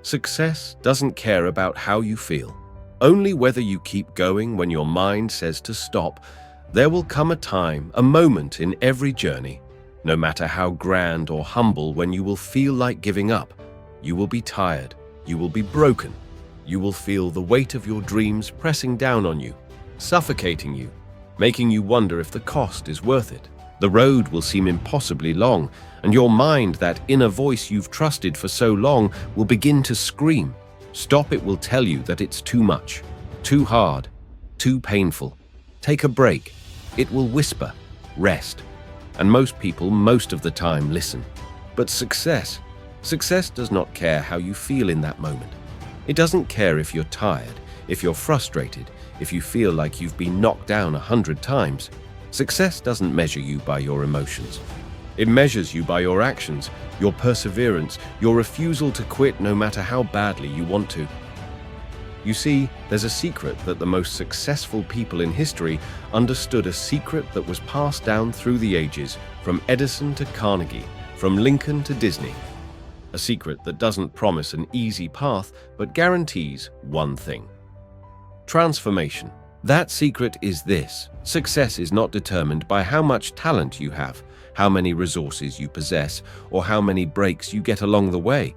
Success doesn't care about how you feel, only whether you keep going when your mind says to stop. There will come a time, a moment in every journey, no matter how grand or humble, when you will feel like giving up. You will be tired, you will be broken, you will feel the weight of your dreams pressing down on you, suffocating you, making you wonder if the cost is worth it. The road will seem impossibly long, and your mind, that inner voice you've trusted for so long, will begin to scream. Stop. It will tell you that it's too much, too hard, too painful. Take a break. It will whisper, rest. And most people, most of the time, listen. But success does not care how you feel in that moment. It doesn't care if you're tired, if you're frustrated, if you feel like you've been knocked down 100 times. Success doesn't measure you by your emotions. It measures you by your actions, your perseverance, your refusal to quit no matter how badly you want to. You see, there's a secret that the most successful people in history understood, a secret that was passed down through the ages, from Edison to Carnegie, from Lincoln to Disney. A secret that doesn't promise an easy path, but guarantees one thing: transformation. That secret is this: success is not determined by how much talent you have, how many resources you possess, or how many breaks you get along the way.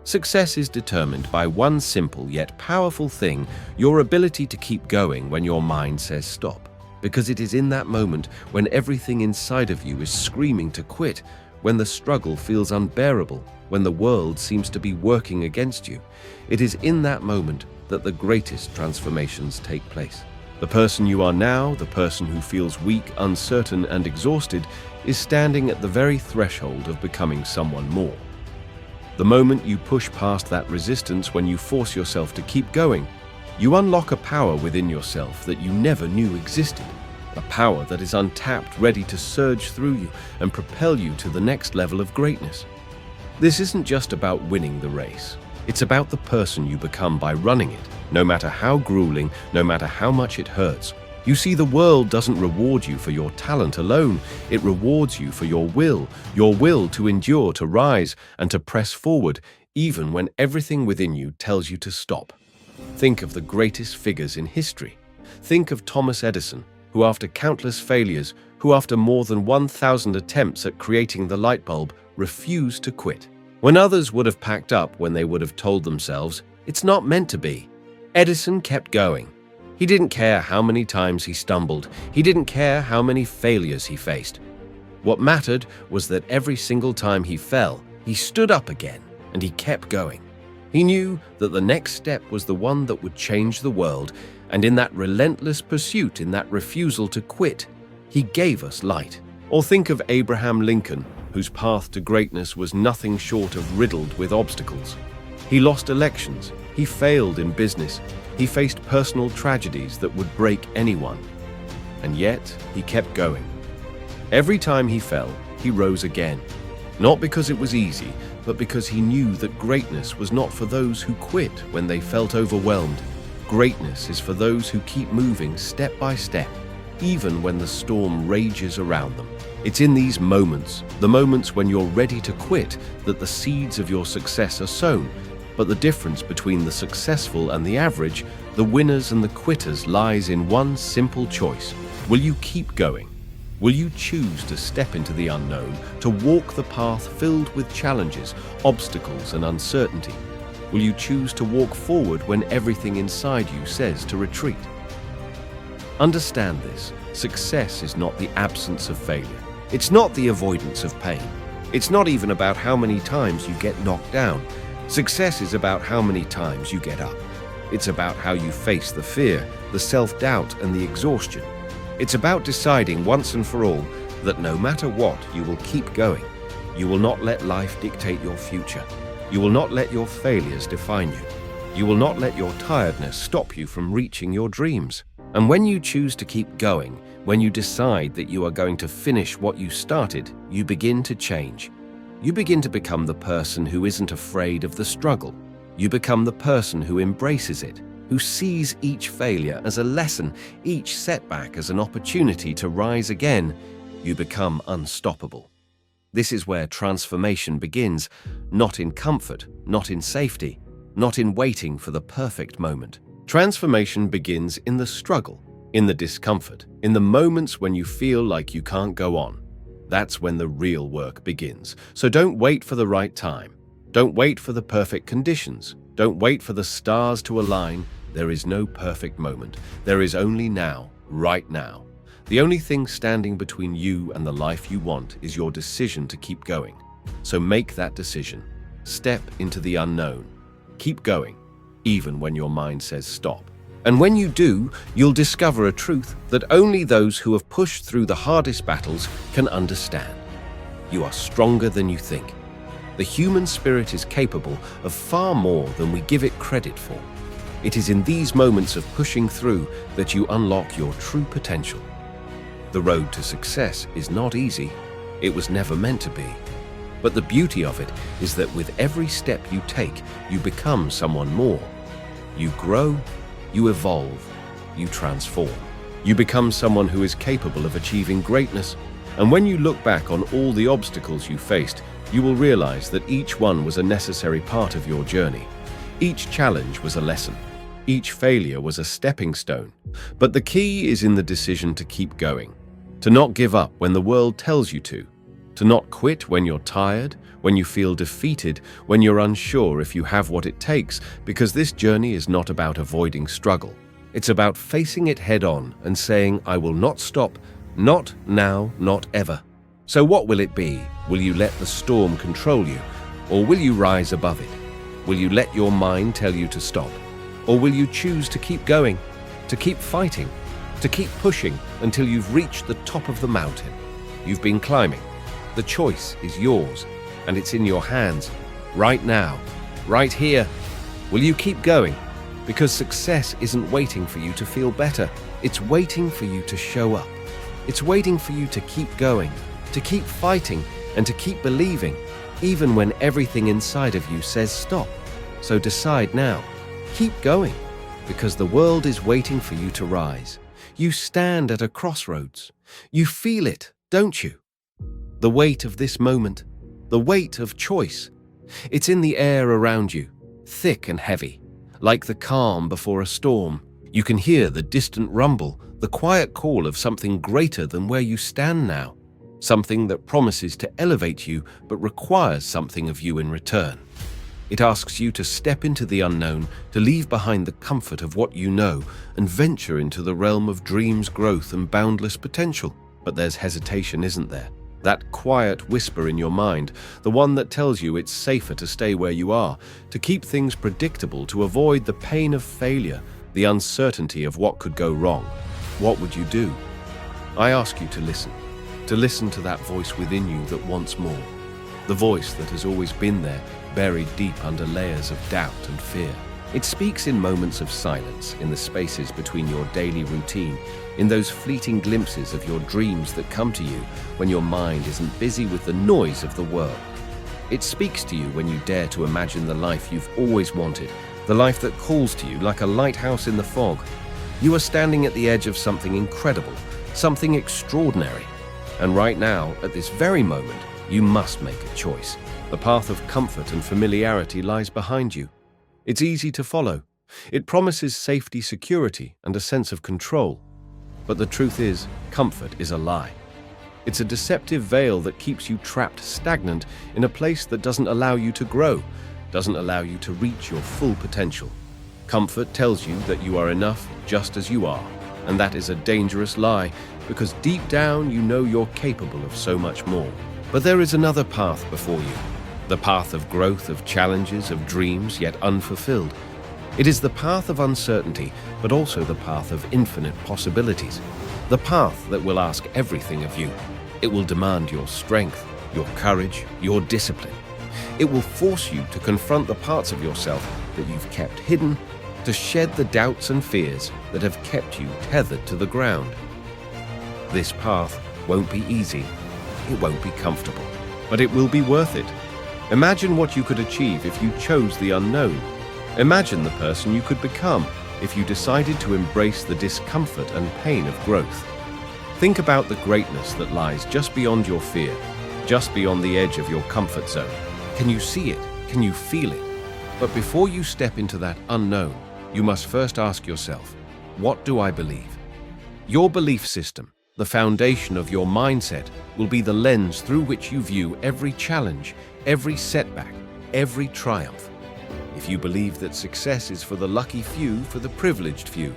Success is determined by one simple yet powerful thing: your ability to keep going when your mind says stop. Because it is in that moment, when everything inside of you is screaming to quit, when the struggle feels unbearable, when the world seems to be working against you, it is in that moment that the greatest transformations take place. The person you are now, the person who feels weak, uncertain, and exhausted, is standing at the very threshold of becoming someone more. The moment you push past that resistance, when you force yourself to keep going, you unlock a power within yourself that you never knew existed. A power that is untapped, ready to surge through you and propel you to the next level of greatness. This isn't just about winning the race. It's about the person you become by running it, no matter how grueling, no matter how much it hurts. You see, the world doesn't reward you for your talent alone. It rewards you for your will to endure, to rise, and to press forward, even when everything within you tells you to stop. Think of the greatest figures in history. Think of Thomas Edison, who after countless failures, who after more than 1,000 attempts at creating the light bulb, refused to quit. When others would have packed up, when they would have told themselves, it's not meant to be, Edison kept going. He didn't care how many times he stumbled. He didn't care how many failures he faced. What mattered was that every single time he fell, he stood up again, and he kept going. He knew that the next step was the one that would change the world, and in that relentless pursuit, in that refusal to quit, he gave us light. Or think of Abraham Lincoln, whose path to greatness was nothing short of riddled with obstacles. He lost elections, he failed in business, he faced personal tragedies that would break anyone. And yet, he kept going. Every time he fell, he rose again. Not because it was easy, but because he knew that greatness was not for those who quit when they felt overwhelmed. Greatness is for those who keep moving step by step, even when the storm rages around them. It's in these moments, the moments when you're ready to quit, that the seeds of your success are sown. But the difference between the successful and the average, the winners and the quitters, lies in one simple choice. Will you keep going? Will you choose to step into the unknown, to walk the path filled with challenges, obstacles, and uncertainty? Will you choose to walk forward when everything inside you says to retreat? Understand this: success is not the absence of failure. It's not the avoidance of pain. It's not even about how many times you get knocked down. Success is about how many times you get up. It's about how you face the fear, the self-doubt, and the exhaustion. It's about deciding once and for all that no matter what, you will keep going. You will not let life dictate your future. You will not let your failures define you. You will not let your tiredness stop you from reaching your dreams. And when you choose to keep going, when you decide that you are going to finish what you started, you begin to change. You begin to become the person who isn't afraid of the struggle. You become the person who embraces it, who sees each failure as a lesson, each setback as an opportunity to rise again. You become unstoppable. This is where transformation begins, not in comfort, not in safety, not in waiting for the perfect moment. Transformation begins in the struggle, in the discomfort, in the moments when you feel like you can't go on. That's when the real work begins. So don't wait for the right time. Don't wait for the perfect conditions. Don't wait for the stars to align. There is no perfect moment. There is only now, right now. The only thing standing between you and the life you want is your decision to keep going. So make that decision. Step into the unknown. Keep going, even when your mind says stop. And when you do, you'll discover a truth that only those who have pushed through the hardest battles can understand. You are stronger than you think. The human spirit is capable of far more than we give it credit for. It is in these moments of pushing through that you unlock your true potential. The road to success is not easy. It was never meant to be. But the beauty of it is that with every step you take, you become someone more. You grow, you evolve, you transform. You become someone who is capable of achieving greatness. And when you look back on all the obstacles you faced, you will realize that each one was a necessary part of your journey. Each challenge was a lesson. Each failure was a stepping stone. But the key is in the decision to keep going, to not give up when the world tells you to not quit when you're tired, when you feel defeated, when you're unsure if you have what it takes, because this journey is not about avoiding struggle. It's about facing it head on and saying, I will not stop, not now, not ever. So what will it be? Will you let the storm control you, or will you rise above it? Will you let your mind tell you to stop, or will you choose to keep going, to keep fighting, to keep pushing until you've reached the top of the mountain you've been climbing? The choice is yours, and it's in your hands, right now, right here. Will you keep going? Because success isn't waiting for you to feel better. It's waiting for you to show up. It's waiting for you to keep going, to keep fighting, and to keep believing, even when everything inside of you says stop. So decide now. Keep going, because the world is waiting for you to rise. You stand at a crossroads. You feel it, don't you? The weight of this moment, the weight of choice. It's in the air around you, thick and heavy, like the calm before a storm. You can hear the distant rumble, the quiet call of something greater than where you stand now, something that promises to elevate you but requires something of you in return. It asks you to step into the unknown, to leave behind the comfort of what you know and venture into the realm of dreams, growth, and boundless potential. But there's hesitation, isn't there? That quiet whisper in your mind, the one that tells you it's safer to stay where you are, to keep things predictable, to avoid the pain of failure, the uncertainty of what could go wrong. What would you do? I ask you to listen to that voice within you that wants more, the voice that has always been there, buried deep under layers of doubt and fear. It speaks in moments of silence, in the spaces between your daily routine, in those fleeting glimpses of your dreams that come to you when your mind isn't busy with the noise of the world. It speaks to you when you dare to imagine the life you've always wanted, the life that calls to you like a lighthouse in the fog. You are standing at the edge of something incredible, something extraordinary. And right now, at this very moment, you must make a choice. The path of comfort and familiarity lies behind you. It's easy to follow. It promises safety, security, and a sense of control. But the truth is, comfort is a lie. It's a deceptive veil that keeps you trapped, stagnant, in a place that doesn't allow you to grow, doesn't allow you to reach your full potential. Comfort tells you that you are enough just as you are, and that is a dangerous lie, because deep down you know you're capable of so much more. But there is another path before you. The path of growth, of challenges, of dreams yet unfulfilled. It is the path of uncertainty, but also the path of infinite possibilities. The path that will ask everything of you. It will demand your strength, your courage, your discipline. It will force you to confront the parts of yourself that you've kept hidden, to shed the doubts and fears that have kept you tethered to the ground. This path won't be easy. It won't be comfortable, but it will be worth it. Imagine what you could achieve if you chose the unknown. Imagine the person you could become if you decided to embrace the discomfort and pain of growth. Think about the greatness that lies just beyond your fear, just beyond the edge of your comfort zone. Can you see it? Can you feel it? But before you step into that unknown, you must first ask yourself, what do I believe? Your belief system, the foundation of your mindset, will be the lens through which you view every challenge, every setback, every triumph. If you believe that success is for the lucky few, for the privileged few,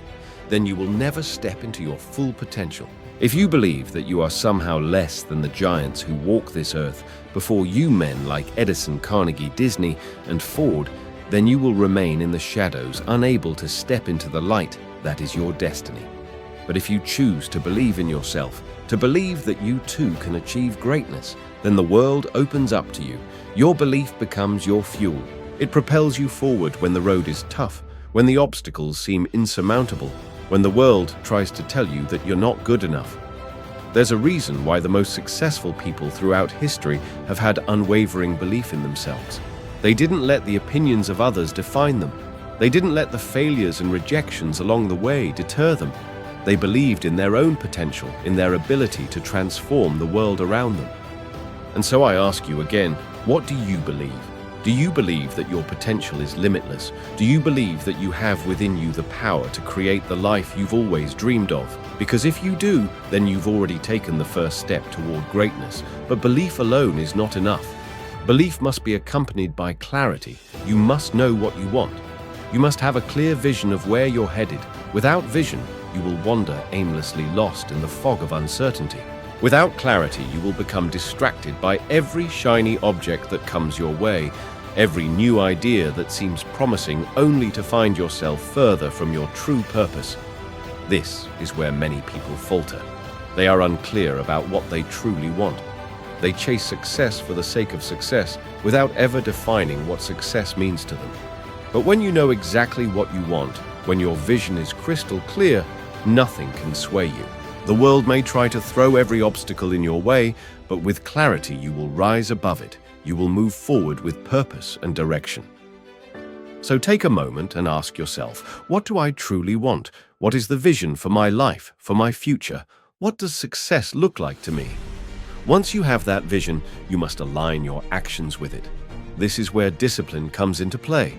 then you will never step into your full potential. If you believe that you are somehow less than the giants who walk this earth before you men like Edison, Carnegie, Disney, and Ford, then you will remain in the shadows, unable to step into the light that is your destiny. But if you choose to believe in yourself, to believe that you too can achieve greatness, then the world opens up to you. Your belief becomes your fuel. It propels you forward when the road is tough, when the obstacles seem insurmountable, when the world tries to tell you that you're not good enough. There's a reason why the most successful people throughout history have had unwavering belief in themselves. They didn't let the opinions of others define them. They didn't let the failures and rejections along the way deter them. They believed in their own potential, in their ability to transform the world around them. And so I ask you again, what do you believe? Do you believe that your potential is limitless? Do you believe that you have within you the power to create the life you've always dreamed of? Because if you do, then you've already taken the first step toward greatness. But belief alone is not enough. Belief must be accompanied by clarity. You must know what you want. You must have a clear vision of where you're headed. Without vision, you will wander aimlessly lost in the fog of uncertainty. Without clarity, you will become distracted by every shiny object that comes your way, every new idea that seems promising, only to find yourself further from your true purpose. This is where many people falter. They are unclear about what they truly want. They chase success for the sake of success without ever defining what success means to them. But when you know exactly what you want, when your vision is crystal clear, nothing can sway you. The world may try to throw every obstacle in your way, but with clarity you will rise above it. You will move forward with purpose and direction. So take a moment and ask yourself, what do I truly want? What is the vision for my life, for my future? What does success look like to me? Once you have that vision, you must align your actions with it. This is where discipline comes into play.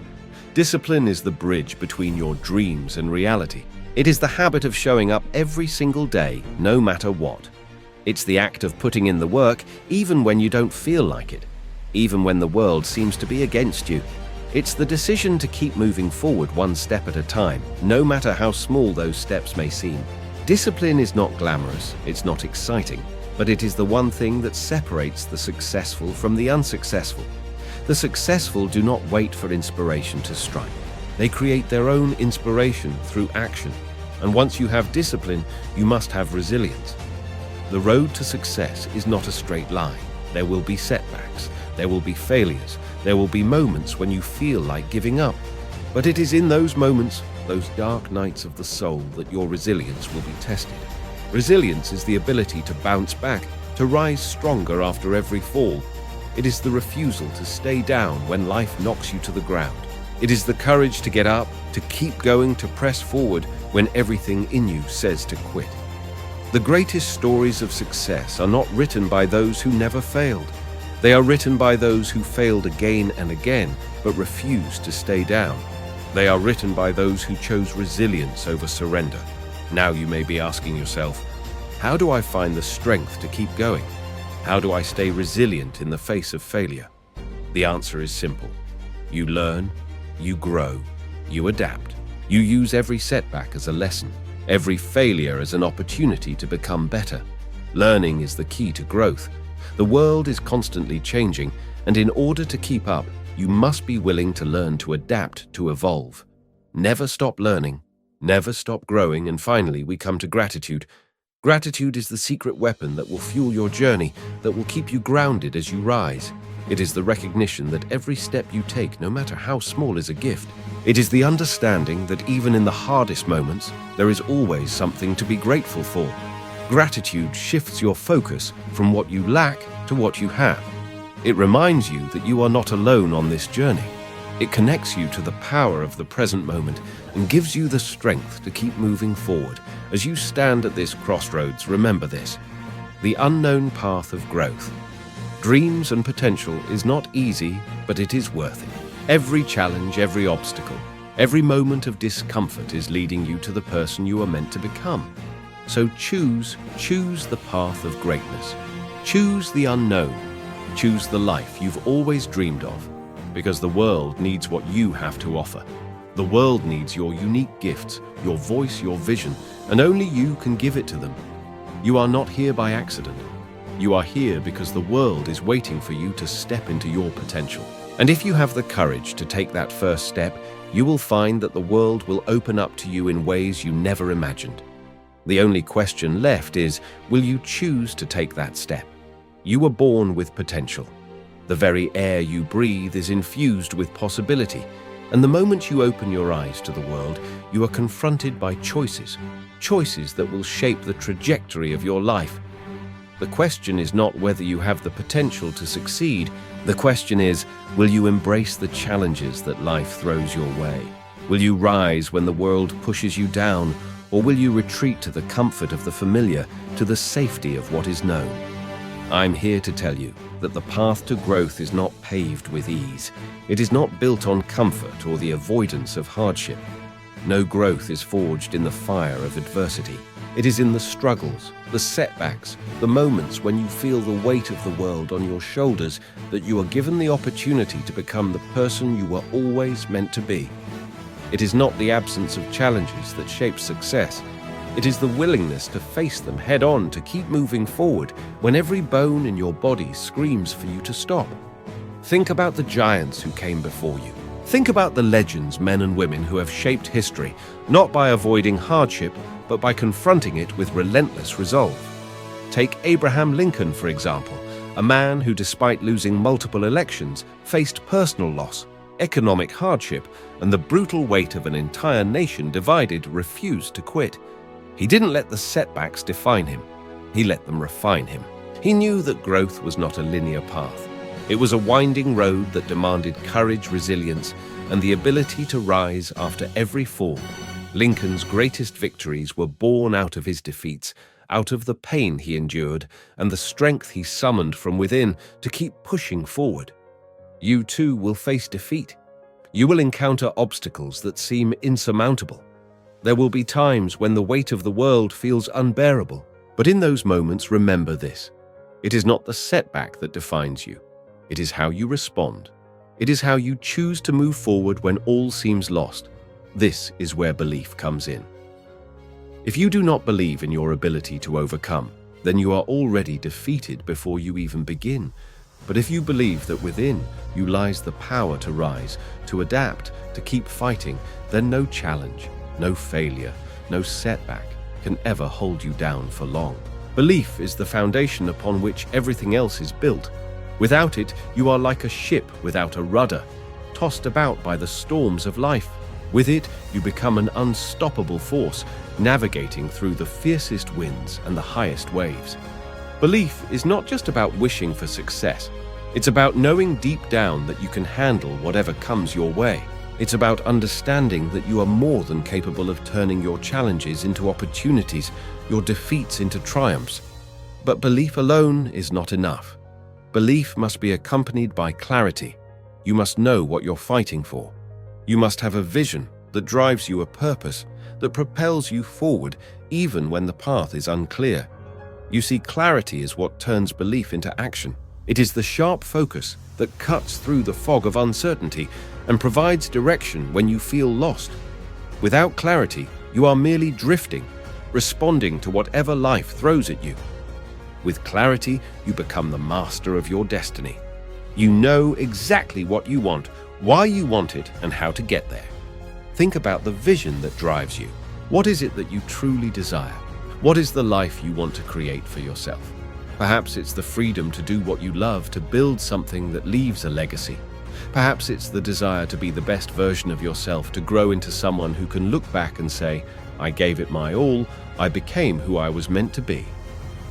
Discipline is the bridge between your dreams and reality. It is the habit of showing up every single day, no matter what. It's the act of putting in the work even when you don't feel like it, even when the world seems to be against you. It's the decision to keep moving forward one step at a time, no matter how small those steps may seem. Discipline is not glamorous, it's not exciting, but it is the one thing that separates the successful from the unsuccessful. The successful do not wait for inspiration to strike. They create their own inspiration through action. And once you have discipline, you must have resilience. The road to success is not a straight line. There will be setbacks. There will be failures. There will be moments when you feel like giving up. But it is in those moments, those dark nights of the soul, that your resilience will be tested. Resilience is the ability to bounce back, to rise stronger after every fall. It is the refusal to stay down when life knocks you to the ground. It is the courage to get up, to keep going, to press forward when everything in you says to quit. The greatest stories of success are not written by those who never failed. They are written by those who failed again and again, but refused to stay down. They are written by those who chose resilience over surrender. Now you may be asking yourself, how do I find the strength to keep going? How do I stay resilient in the face of failure? The answer is simple. You learn, you grow, you adapt. You use every setback as a lesson, every failure as an opportunity to become better. Learning is the key to growth. The world is constantly changing, and in order to keep up, you must be willing to learn to adapt, to evolve. Never stop learning, never stop growing, and finally we come to gratitude. Gratitude is the secret weapon that will fuel your journey, that will keep you grounded as you rise. It is the recognition that every step you take, no matter how small, is a gift. It is the understanding that even in the hardest moments, there is always something to be grateful for. Gratitude shifts your focus from what you lack to what you have. It reminds you that you are not alone on this journey. It connects you to the power of the present moment and gives you the strength to keep moving forward. As you stand at this crossroads, remember this: the unknown path of growth. Dreams and potential is not easy, but it is worth it. Every challenge, every obstacle, every moment of discomfort is leading you to the person you are meant to become. So choose the path of greatness. Choose the unknown. Choose the life you've always dreamed of, because the world needs what you have to offer. The world needs your unique gifts, your voice, your vision, and only you can give it to them. You are not here by accident. You are here because the world is waiting for you to step into your potential. And if you have the courage to take that first step, you will find that the world will open up to you in ways you never imagined. The only question left is, will you choose to take that step? You were born with potential. The very air you breathe is infused with possibility, and the moment you open your eyes to the world, you are confronted by choices that will shape the trajectory of your life. The question is not whether you have the potential to succeed. The question is, will you embrace the challenges that life throws your way? Will you rise when the world pushes you down, or will you retreat to the comfort of the familiar, to the safety of what is known? I'm here to tell you that the path to growth is not paved with ease. It is not built on comfort or the avoidance of hardship. No growth is forged in the fire of adversity. It is in the struggles, the setbacks, the moments when you feel the weight of the world on your shoulders that you are given the opportunity to become the person you were always meant to be. It is not the absence of challenges that shapes success. It is the willingness to face them head-on, to keep moving forward when every bone in your body screams for you to stop. Think about the giants who came before you. Think about the legends, men and women who have shaped history, not by avoiding hardship, but by confronting it with relentless resolve. Take Abraham Lincoln, for example, a man who, despite losing multiple elections, faced personal loss, economic hardship, and the brutal weight of an entire nation divided, refused to quit. He didn't let the setbacks define him. He let them refine him. He knew that growth was not a linear path. It was a winding road that demanded courage, resilience, and the ability to rise after every fall. Lincoln's greatest victories were born out of his defeats, out of the pain he endured, and the strength he summoned from within to keep pushing forward. You too will face defeat. You will encounter obstacles that seem insurmountable. There will be times when the weight of the world feels unbearable, but in those moments, remember this. It is not the setback that defines you. It is how you respond. It is how you choose to move forward when all seems lost. This is where belief comes in. If you do not believe in your ability to overcome, then you are already defeated before you even begin. But if you believe that within you lies the power to rise, to adapt, to keep fighting, then no challenge, no failure, no setback can ever hold you down for long. Belief is the foundation upon which everything else is built. Without it, you are like a ship without a rudder, tossed about by the storms of life. With it, you become an unstoppable force, navigating through the fiercest winds and the highest waves. Belief is not just about wishing for success. It's about knowing deep down that you can handle whatever comes your way. It's about understanding that you are more than capable of turning your challenges into opportunities, your defeats into triumphs. But belief alone is not enough. Belief must be accompanied by clarity. You must know what you're fighting for. You must have a vision that drives you, a purpose that propels you forward even when the path is unclear. You see, clarity is what turns belief into action. It is the sharp focus that cuts through the fog of uncertainty and provides direction when you feel lost. Without clarity, you are merely drifting, responding to whatever life throws at you. With clarity, you become the master of your destiny. You know exactly what you want, why you want it, and how to get there. Think about the vision that drives you. What is it that you truly desire? What is the life you want to create for yourself? Perhaps it's the freedom to do what you love, to build something that leaves a legacy. Perhaps it's the desire to be the best version of yourself, to grow into someone who can look back and say, I gave it my all, I became who I was meant to be.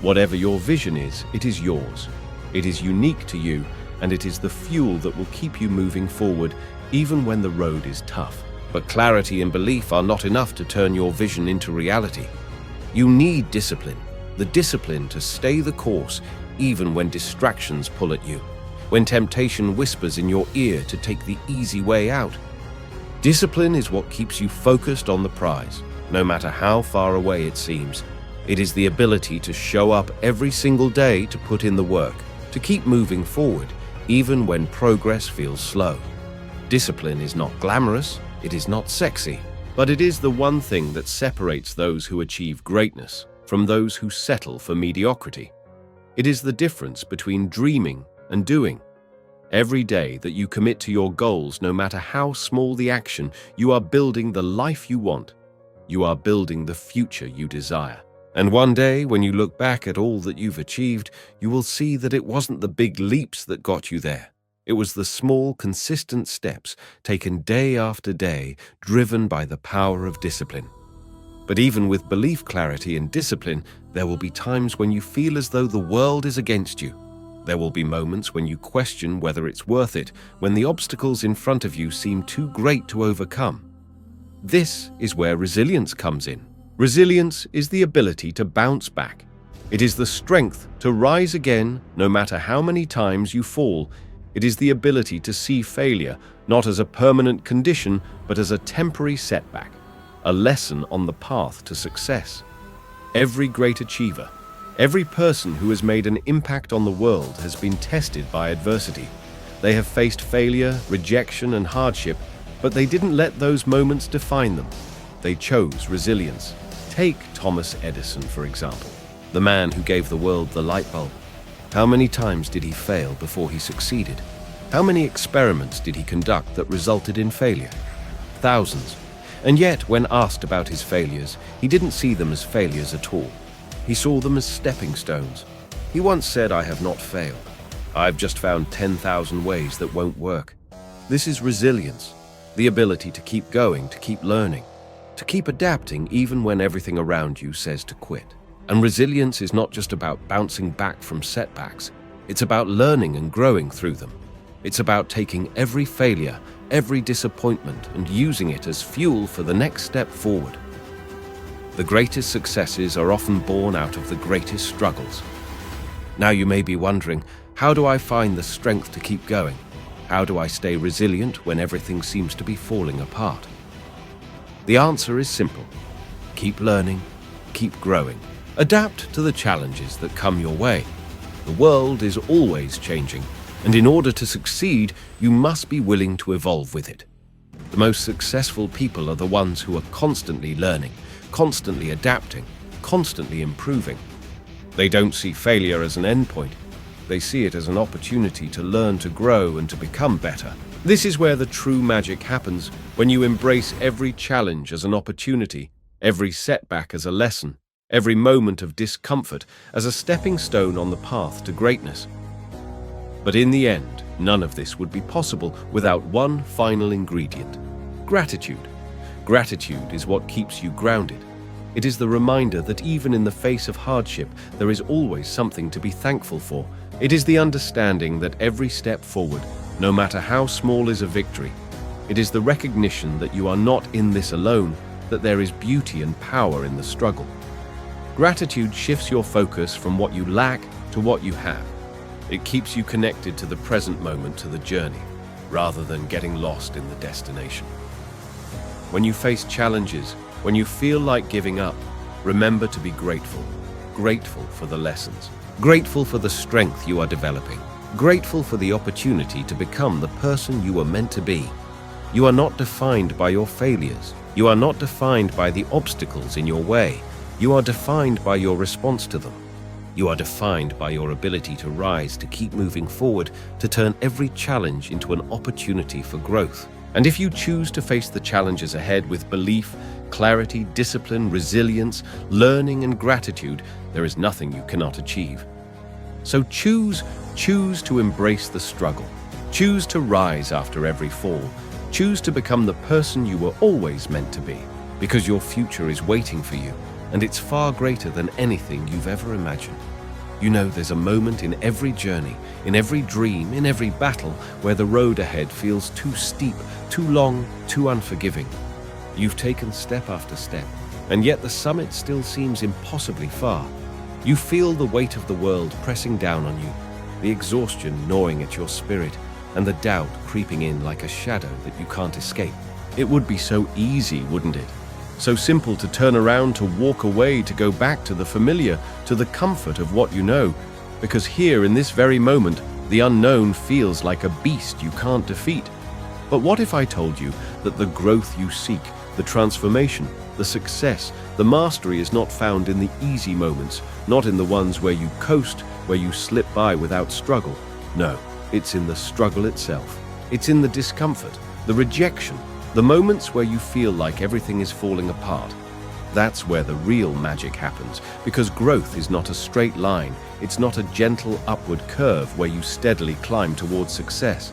Whatever your vision is, it is yours. It is unique to you, and it is the fuel that will keep you moving forward, even when the road is tough. But clarity and belief are not enough to turn your vision into reality. You need discipline, the discipline to stay the course, even when distractions pull at you. when temptation whispers in your ear to take the easy way out. Discipline is what keeps you focused on the prize, no matter how far away it seems. It is the ability to show up every single day, to put in the work, to keep moving forward, even when progress feels slow. Discipline is not glamorous, it is not sexy, but it is the one thing that separates those who achieve greatness from those who settle for mediocrity. It is the difference between dreaming and doing. Every day that you commit to your goals, no matter how small the action, you are building the life you want. You are building the future you desire. And one day, when you look back at all that you've achieved, you will see that it wasn't the big leaps that got you there. It was the small, consistent steps taken day after day, driven by the power of discipline. But even with belief, clarity, and discipline, there will be times when you feel as though the world is against you. There will be moments when you question whether it's worth it, when the obstacles in front of you seem too great to overcome. This is where resilience comes in. Resilience is the ability to bounce back. It is the strength to rise again, no matter how many times you fall. It is the ability to see failure not as a permanent condition, but as a temporary setback, a lesson on the path to success. Every great achiever, every person who has made an impact on the world has been tested by adversity. They have faced failure, rejection, and hardship, but they didn't let those moments define them. They chose resilience. Take Thomas Edison, for example, the man who gave the world the light bulb. How many times did he fail before he succeeded? How many experiments did he conduct that resulted in failure? Thousands. And yet, when asked about his failures, he didn't see them as failures at all. He saw them as stepping stones. He once said, "I have not failed. I've just found 10,000 ways that won't work." This is resilience, the ability to keep going, to keep learning, to keep adapting even when everything around you says to quit. And resilience is not just about bouncing back from setbacks. It's about learning and growing through them. It's about taking every failure, every disappointment, and using it as fuel for the next step forward. The greatest successes are often born out of the greatest struggles. Now you may be wondering, how do I find the strength to keep going? How do I stay resilient when everything seems to be falling apart? The answer is simple. Keep learning, keep growing. Adapt to the challenges that come your way. The world is always changing, and in order to succeed, you must be willing to evolve with it. The most successful people are the ones who are constantly learning, constantly adapting, constantly improving. They don't see failure as an endpoint. They see it as an opportunity to learn, to grow, and to become better. This is where the true magic happens, when you embrace every challenge as an opportunity, every setback as a lesson, every moment of discomfort as a stepping stone on the path to greatness. But in the end, none of this would be possible without one final ingredient: gratitude. Gratitude is what keeps you grounded. It is the reminder that even in the face of hardship, there is always something to be thankful for. It is the understanding that every step forward, no matter how small, is a victory. It is the recognition that you are not in this alone, that there is beauty and power in the struggle. Gratitude shifts your focus from what you lack to what you have. It keeps you connected to the present moment, to the journey, rather than getting lost in the destination. When you face challenges, when you feel like giving up, remember to be grateful. Grateful for the lessons. Grateful for the strength you are developing. Grateful for the opportunity to become the person you were meant to be. You are not defined by your failures. You are not defined by the obstacles in your way. You are defined by your response to them. You are defined by your ability to rise, to keep moving forward, to turn every challenge into an opportunity for growth. And if you choose to face the challenges ahead with belief, clarity, discipline, resilience, learning, and gratitude, there is nothing you cannot achieve. So choose to embrace the struggle. Choose to rise after every fall. Choose to become the person you were always meant to be, because your future is waiting for you, and it's far greater than anything you've ever imagined. You know, there's a moment in every journey, in every dream, in every battle, where the road ahead feels too steep, too long, too unforgiving. You've taken step after step, and yet the summit still seems impossibly far. You feel the weight of the world pressing down on you. the exhaustion gnawing at your spirit, and the doubt creeping in like a shadow that you can't escape. It would be so easy, wouldn't it? So simple to turn around, to walk away, to go back to the familiar, to the comfort of what you know. Because here, in this very moment, the unknown feels like a beast you can't defeat. But what if I told you that the growth you seek, the transformation, the success, the mastery is not found in the easy moments, not in the ones where you coast, where you slip by without struggle. No, it's in the struggle itself. It's in the discomfort, the rejection, the moments where you feel like everything is falling apart. That's where the real magic happens, because growth is not a straight line. It's not a gentle upward curve where you steadily climb towards success.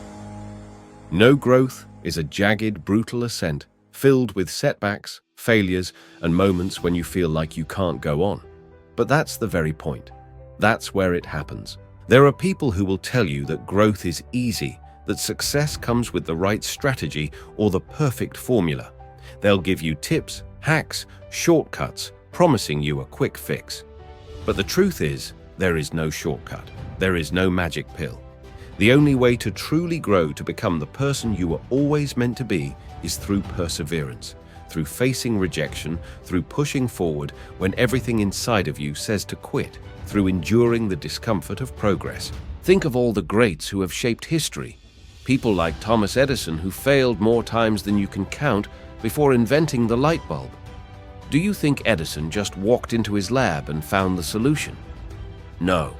No, growth is a jagged, brutal ascent, filled with setbacks, failures, and moments when you feel like you can't go on. But that's the very point. That's where it happens. There are people who will tell you that growth is easy, that success comes with the right strategy or the perfect formula. They'll give you tips, hacks, shortcuts, promising you a quick fix. But the truth is, there is no shortcut. There is no magic pill. The only way to truly grow to become the person you were always meant to be is through perseverance, through facing rejection, through pushing forward when everything inside of you says to quit, through enduring the discomfort of progress. Think of all the greats who have shaped history. People like Thomas Edison, who failed more times than you can count before inventing the light bulb. Do you think Edison just walked into his lab and found the solution? No.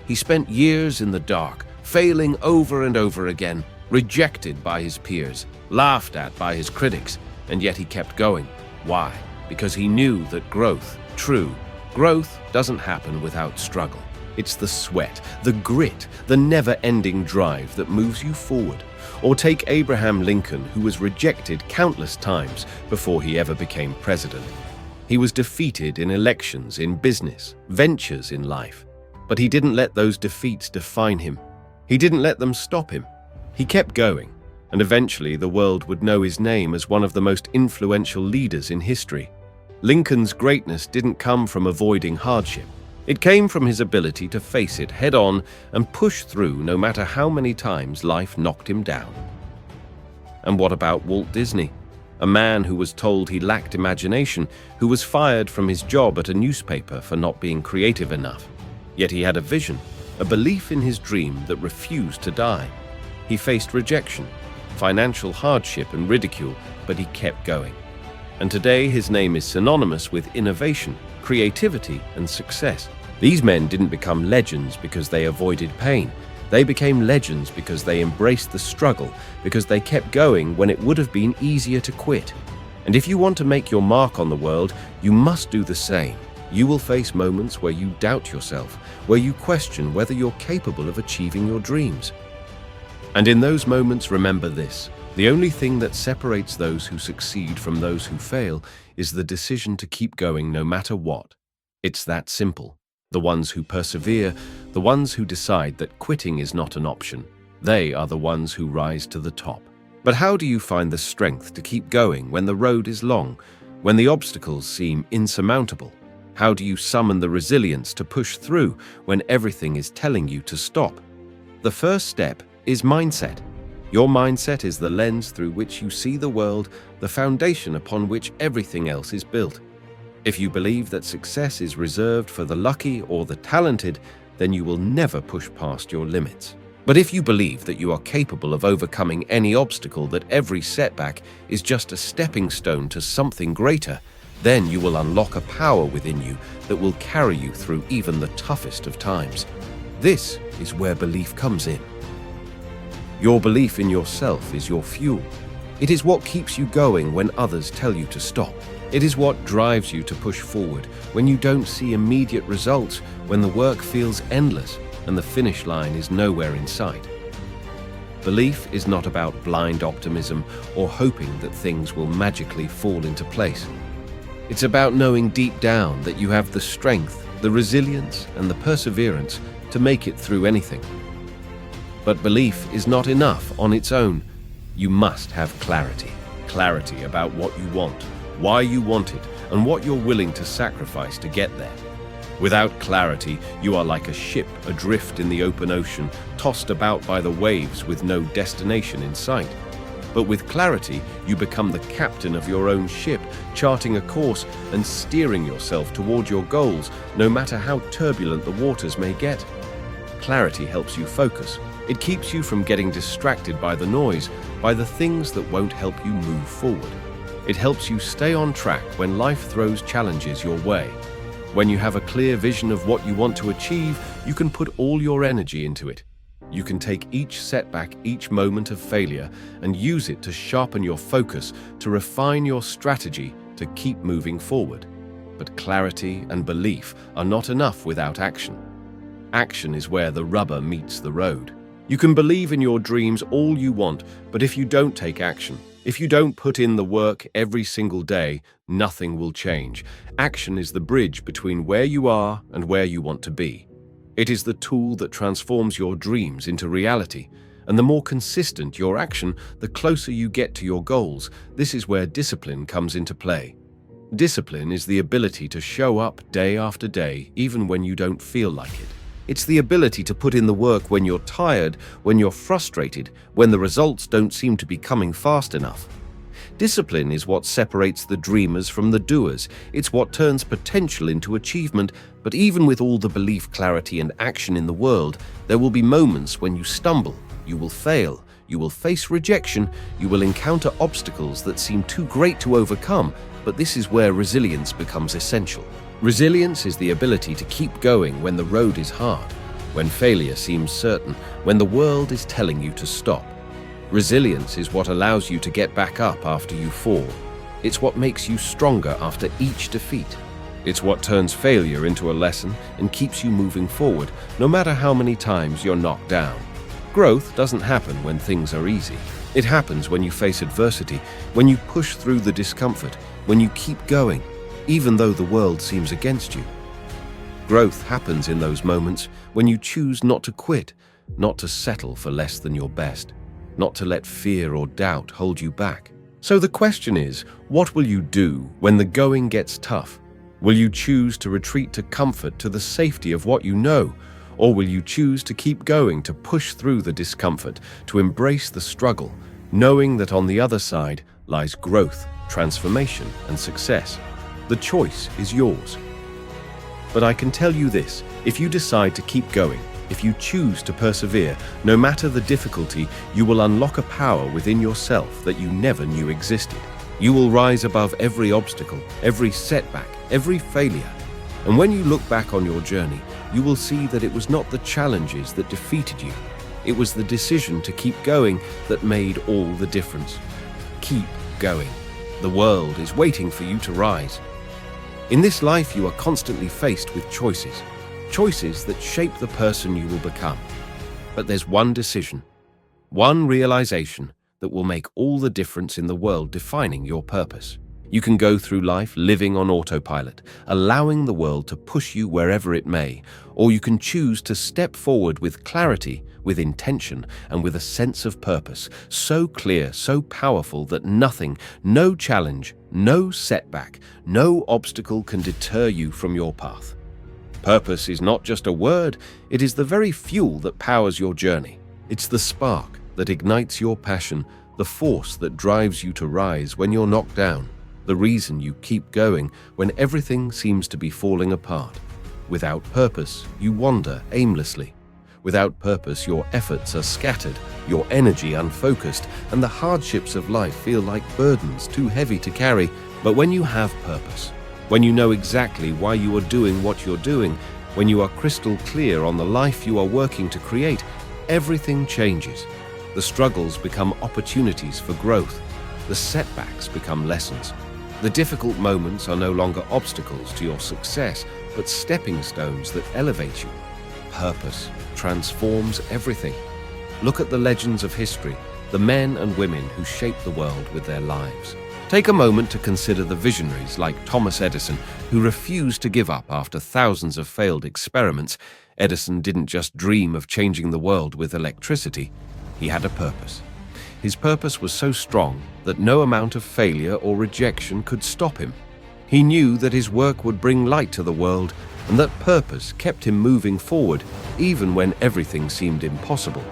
He spent years in the dark, failing over and over again, rejected by his peers, laughed at by his critics, and yet he kept going. Why? Because he knew that growth, true growth, doesn't happen without struggle. It's the sweat, the grit, the never-ending drive that moves you forward. Or take Abraham Lincoln, who was rejected countless times before he ever became president. He was defeated in elections, in business, ventures in life. But he didn't let those defeats define him. He didn't let them stop him. He kept going, and eventually the world would know his name as one of the most influential leaders in history. Lincoln's greatness didn't come from avoiding hardship. It came from his ability to face it head-on and push through no matter how many times life knocked him down. And what about Walt Disney? A man who was told he lacked imagination, who was fired from his job at a newspaper for not being creative enough. Yet he had a vision, a belief in his dream that refused to die. He faced rejection, financial hardship and ridicule, but he kept going. And today his name is synonymous with innovation, creativity, and success. These men didn't become legends because they avoided pain. They became legends because they embraced the struggle, because they kept going when it would have been easier to quit. And if you want to make your mark on the world, you must do the same. You will face moments where you doubt yourself, where you question whether you're capable of achieving your dreams. And in those moments, remember this: the only thing that separates those who succeed from those who fail is the decision to keep going no matter what. It's that simple. The ones who persevere, the ones who decide that quitting is not an option, they are the ones who rise to the top. But how do you find the strength to keep going when the road is long, when the obstacles seem insurmountable? How do you summon the resilience to push through when everything is telling you to stop? The first step is mindset. Your mindset is the lens through which you see the world, the foundation upon which everything else is built. If you believe that success is reserved for the lucky or the talented, then you will never push past your limits. But if you believe that you are capable of overcoming any obstacle, that every setback is just a stepping stone to something greater, then you will unlock a power within you that will carry you through even the toughest of times. This is where belief comes in. Your belief in yourself is your fuel. It is what keeps you going when others tell you to stop. It is what drives you to push forward when you don't see immediate results, when the work feels endless and the finish line is nowhere in sight. Belief is not about blind optimism or hoping that things will magically fall into place. It's about knowing deep down that you have the strength, the resilience, and the perseverance to make it through anything. But belief is not enough on its own. You must have clarity. Clarity about what you want, why you want it, and what you're willing to sacrifice to get there. Without clarity, you are like a ship adrift in the open ocean, tossed about by the waves with no destination in sight. But with clarity, you become the captain of your own ship, charting a course and steering yourself toward your goals, no matter how turbulent the waters may get. Clarity helps you focus. It keeps you from getting distracted by the noise, by the things that won't help you move forward. It helps you stay on track when life throws challenges your way. When you have a clear vision of what you want to achieve, you can put all your energy into it. You can take each setback, each moment of failure, and use it to sharpen your focus, to refine your strategy, to keep moving forward. But clarity and belief are not enough without action. Action is where the rubber meets the road. You can believe in your dreams all you want, but if you don't take action, if you don't put in the work every single day, nothing will change. Action is the bridge between where you are and where you want to be. It is the tool that transforms your dreams into reality. And the more consistent your action, the closer you get to your goals. This is where discipline comes into play. Discipline is the ability to show up day after day, even when you don't feel like it. It's the ability to put in the work when you're tired, when you're frustrated, when the results don't seem to be coming fast enough. Discipline is what separates the dreamers from the doers. It's what turns potential into achievement. But even with all the belief, clarity, and action in the world, there will be moments when you stumble, you will fail, you will face rejection, you will encounter obstacles that seem too great to overcome. But this is where resilience becomes essential. Resilience is the ability to keep going when the road is hard, when failure seems certain, when the world is telling you to stop. Resilience is what allows you to get back up after you fall. It's what makes you stronger after each defeat. It's what turns failure into a lesson and keeps you moving forward, no matter how many times you're knocked down. Growth doesn't happen when things are easy. It happens when you face adversity, when you push through the discomfort, when you keep going, even though the world seems against you. Growth happens in those moments when you choose not to quit, not to settle for less than your best, not to let fear or doubt hold you back. So the question is, what will you do when the going gets tough? Will you choose to retreat to comfort, to the safety of what you know? Or will you choose to keep going, to push through the discomfort, to embrace the struggle, knowing that on the other side lies growth, transformation, and success? The choice is yours. But I can tell you this, if you decide to keep going, if you choose to persevere, no matter the difficulty, you will unlock a power within yourself that you never knew existed. You will rise above every obstacle, every setback, every failure. And when you look back on your journey, you will see that it was not the challenges that defeated you. It was the decision to keep going that made all the difference. Keep going. The world is waiting for you to rise. In this life, you are constantly faced with choices. Choices that shape the person you will become. But there's one decision, one realization that will make all the difference in the world, defining your purpose. You can go through life living on autopilot, allowing the world to push you wherever it may, or you can choose to step forward with clarity, with intention, and with a sense of purpose, so clear, so powerful that nothing, no challenge, no setback, no obstacle can deter you from your path. Purpose is not just a word, it is the very fuel that powers your journey. It's the spark that ignites your passion, the force that drives you to rise when you're knocked down, the reason you keep going when everything seems to be falling apart. Without purpose, you wander aimlessly. Without purpose, your efforts are scattered, your energy unfocused, and the hardships of life feel like burdens too heavy to carry. But when you have purpose, when you know exactly why you are doing what you're doing, when you are crystal clear on the life you are working to create, everything changes. The struggles become opportunities for growth. The setbacks become lessons. The difficult moments are no longer obstacles to your success, but stepping stones that elevate you. Purpose transforms everything. Look at the legends of history, the men and women who shaped the world with their lives. Take a moment to consider the visionaries like Thomas Edison, who refused to give up after thousands of failed experiments. Edison didn't just dream of changing the world with electricity. He had a purpose. His purpose was so strong that no amount of failure or rejection could stop him. He knew that his work would bring light to the world, and that purpose kept him moving forward even when everything seemed impossible.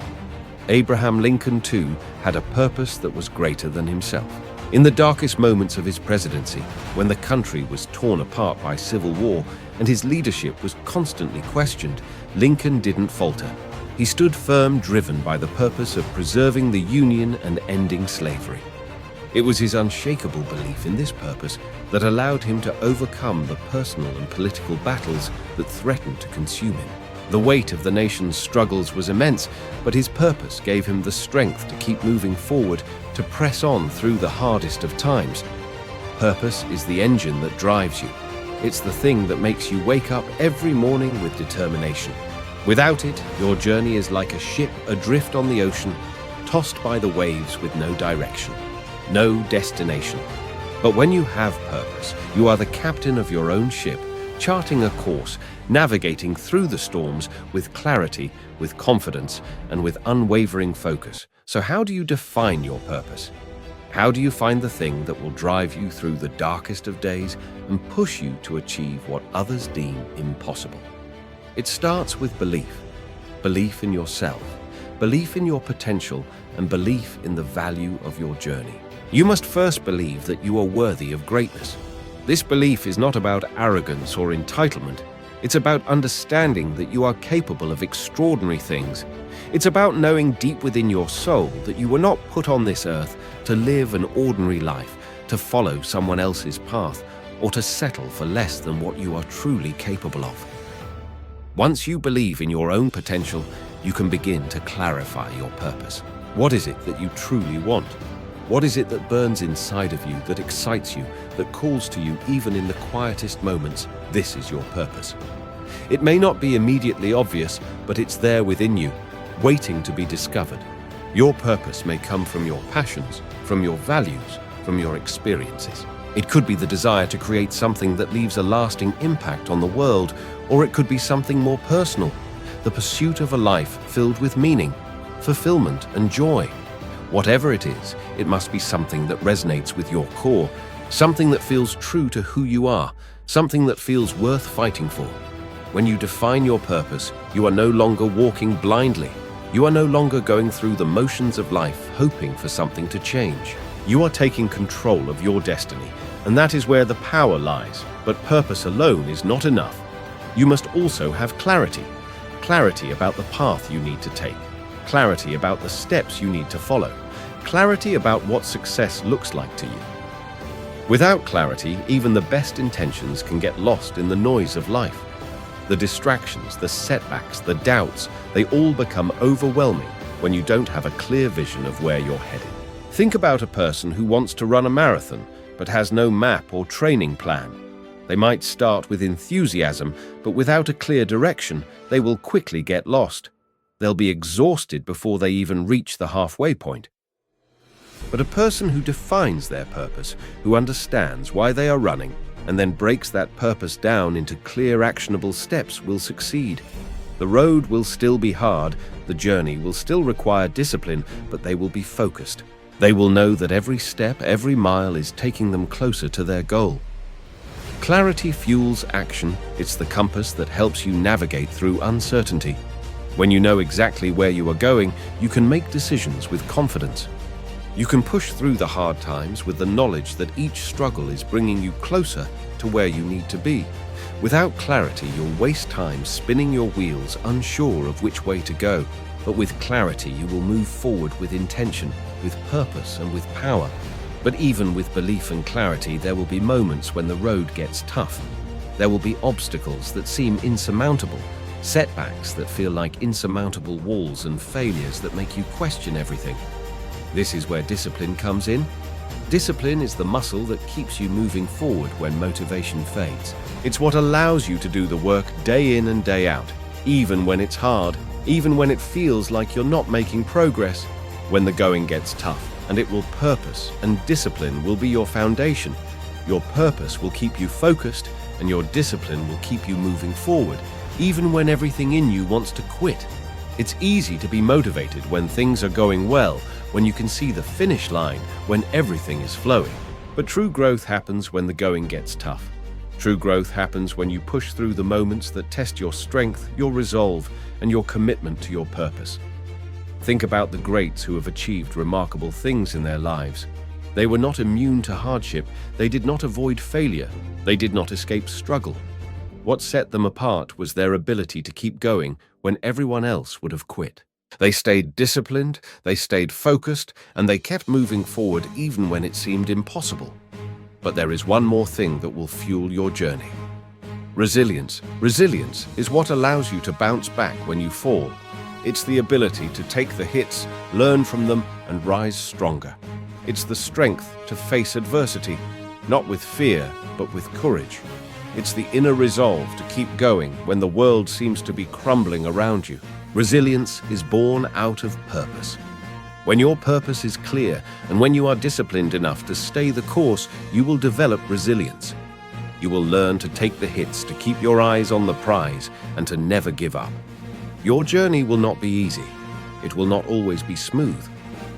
Abraham Lincoln, too, had a purpose that was greater than himself. In the darkest moments of his presidency, when the country was torn apart by civil war and his leadership was constantly questioned, Lincoln didn't falter. He stood firm, driven by the purpose of preserving the Union and ending slavery. It was his unshakable belief in this purpose that allowed him to overcome the personal and political battles that threatened to consume him. The weight of the nation's struggles was immense, but his purpose gave him the strength to keep moving forward, to press on through the hardest of times. Purpose is the engine that drives you. It's the thing that makes you wake up every morning with determination. Without it, your journey is like a ship adrift on the ocean, tossed by the waves with no direction, no destination. But when you have purpose, you are the captain of your own ship, charting a course, navigating through the storms with clarity, with confidence, and with unwavering focus. So how do you define your purpose? How do you find the thing that will drive you through the darkest of days and push you to achieve what others deem impossible? It starts with belief. Belief in yourself, belief in your potential, and belief in the value of your journey. You must first believe that you are worthy of greatness. This belief is not about arrogance or entitlement. It's about understanding that you are capable of extraordinary things. It's about knowing deep within your soul that you were not put on this earth to live an ordinary life, to follow someone else's path, or to settle for less than what you are truly capable of. Once you believe in your own potential, you can begin to clarify your purpose. What is it that you truly want? What is it that burns inside of you, that excites you, that calls to you even in the quietest moments? This is your purpose. It may not be immediately obvious, but it's there within you, waiting to be discovered. Your purpose may come from your passions, from your values, from your experiences. It could be the desire to create something that leaves a lasting impact on the world, or it could be something more personal, the pursuit of a life filled with meaning, fulfillment, and joy. Whatever it is, it must be something that resonates with your core, something that feels true to who you are, something that feels worth fighting for. When you define your purpose, you are no longer walking blindly. You are no longer going through the motions of life, hoping for something to change. You are taking control of your destiny, and that is where the power lies. But purpose alone is not enough. You must also have clarity. Clarity about the path you need to take. Clarity about the steps you need to follow. Clarity about what success looks like to you. Without clarity, even the best intentions can get lost in the noise of life. The distractions, the setbacks, the doubts, they all become overwhelming when you don't have a clear vision of where you're headed. Think about a person who wants to run a marathon but has no map or training plan. They might start with enthusiasm, but without a clear direction, they will quickly get lost. They'll be exhausted before they even reach the halfway point. But a person who defines their purpose, who understands why they are running, and then breaks that purpose down into clear, actionable steps will succeed. The road will still be hard, the journey will still require discipline, but they will be focused. They will know that every step, every mile is taking them closer to their goal. Clarity fuels action. It's the compass that helps you navigate through uncertainty. When you know exactly where you are going, you can make decisions with confidence. You can push through the hard times with the knowledge that each struggle is bringing you closer to where you need to be. Without clarity, you'll waste time spinning your wheels, unsure of which way to go. But with clarity, you will move forward with intention, with purpose, and with power. But even with belief and clarity, there will be moments when the road gets tough. There will be obstacles that seem insurmountable, setbacks that feel like insurmountable walls, and failures that make you question everything. This is where discipline comes in. Discipline is the muscle that keeps you moving forward when motivation fades. It's what allows you to do the work day in and day out, even when it's hard, even when it feels like you're not making progress, when the going gets tough. And it will purpose, and discipline will be your foundation. Your purpose will keep you focused, and your discipline will keep you moving forward, even when everything in you wants to quit. It's easy to be motivated when things are going well, when you can see the finish line, when everything is flowing. But true growth happens when the going gets tough. True growth happens when you push through the moments that test your strength, your resolve, and your commitment to your purpose. Think about the greats who have achieved remarkable things in their lives. They were not immune to hardship. They did not avoid failure. They did not escape struggle. What set them apart was their ability to keep going when everyone else would have quit. They stayed disciplined, they stayed focused, and they kept moving forward even when it seemed impossible. But there is one more thing that will fuel your journey. Resilience. Resilience is what allows you to bounce back when you fall. It's the ability to take the hits, learn from them, and rise stronger. It's the strength to face adversity, not with fear, but with courage. It's the inner resolve to keep going when the world seems to be crumbling around you. Resilience is born out of purpose. When your purpose is clear and when you are disciplined enough to stay the course, you will develop resilience. You will learn to take the hits, to keep your eyes on the prize, and to never give up. Your journey will not be easy. It will not always be smooth.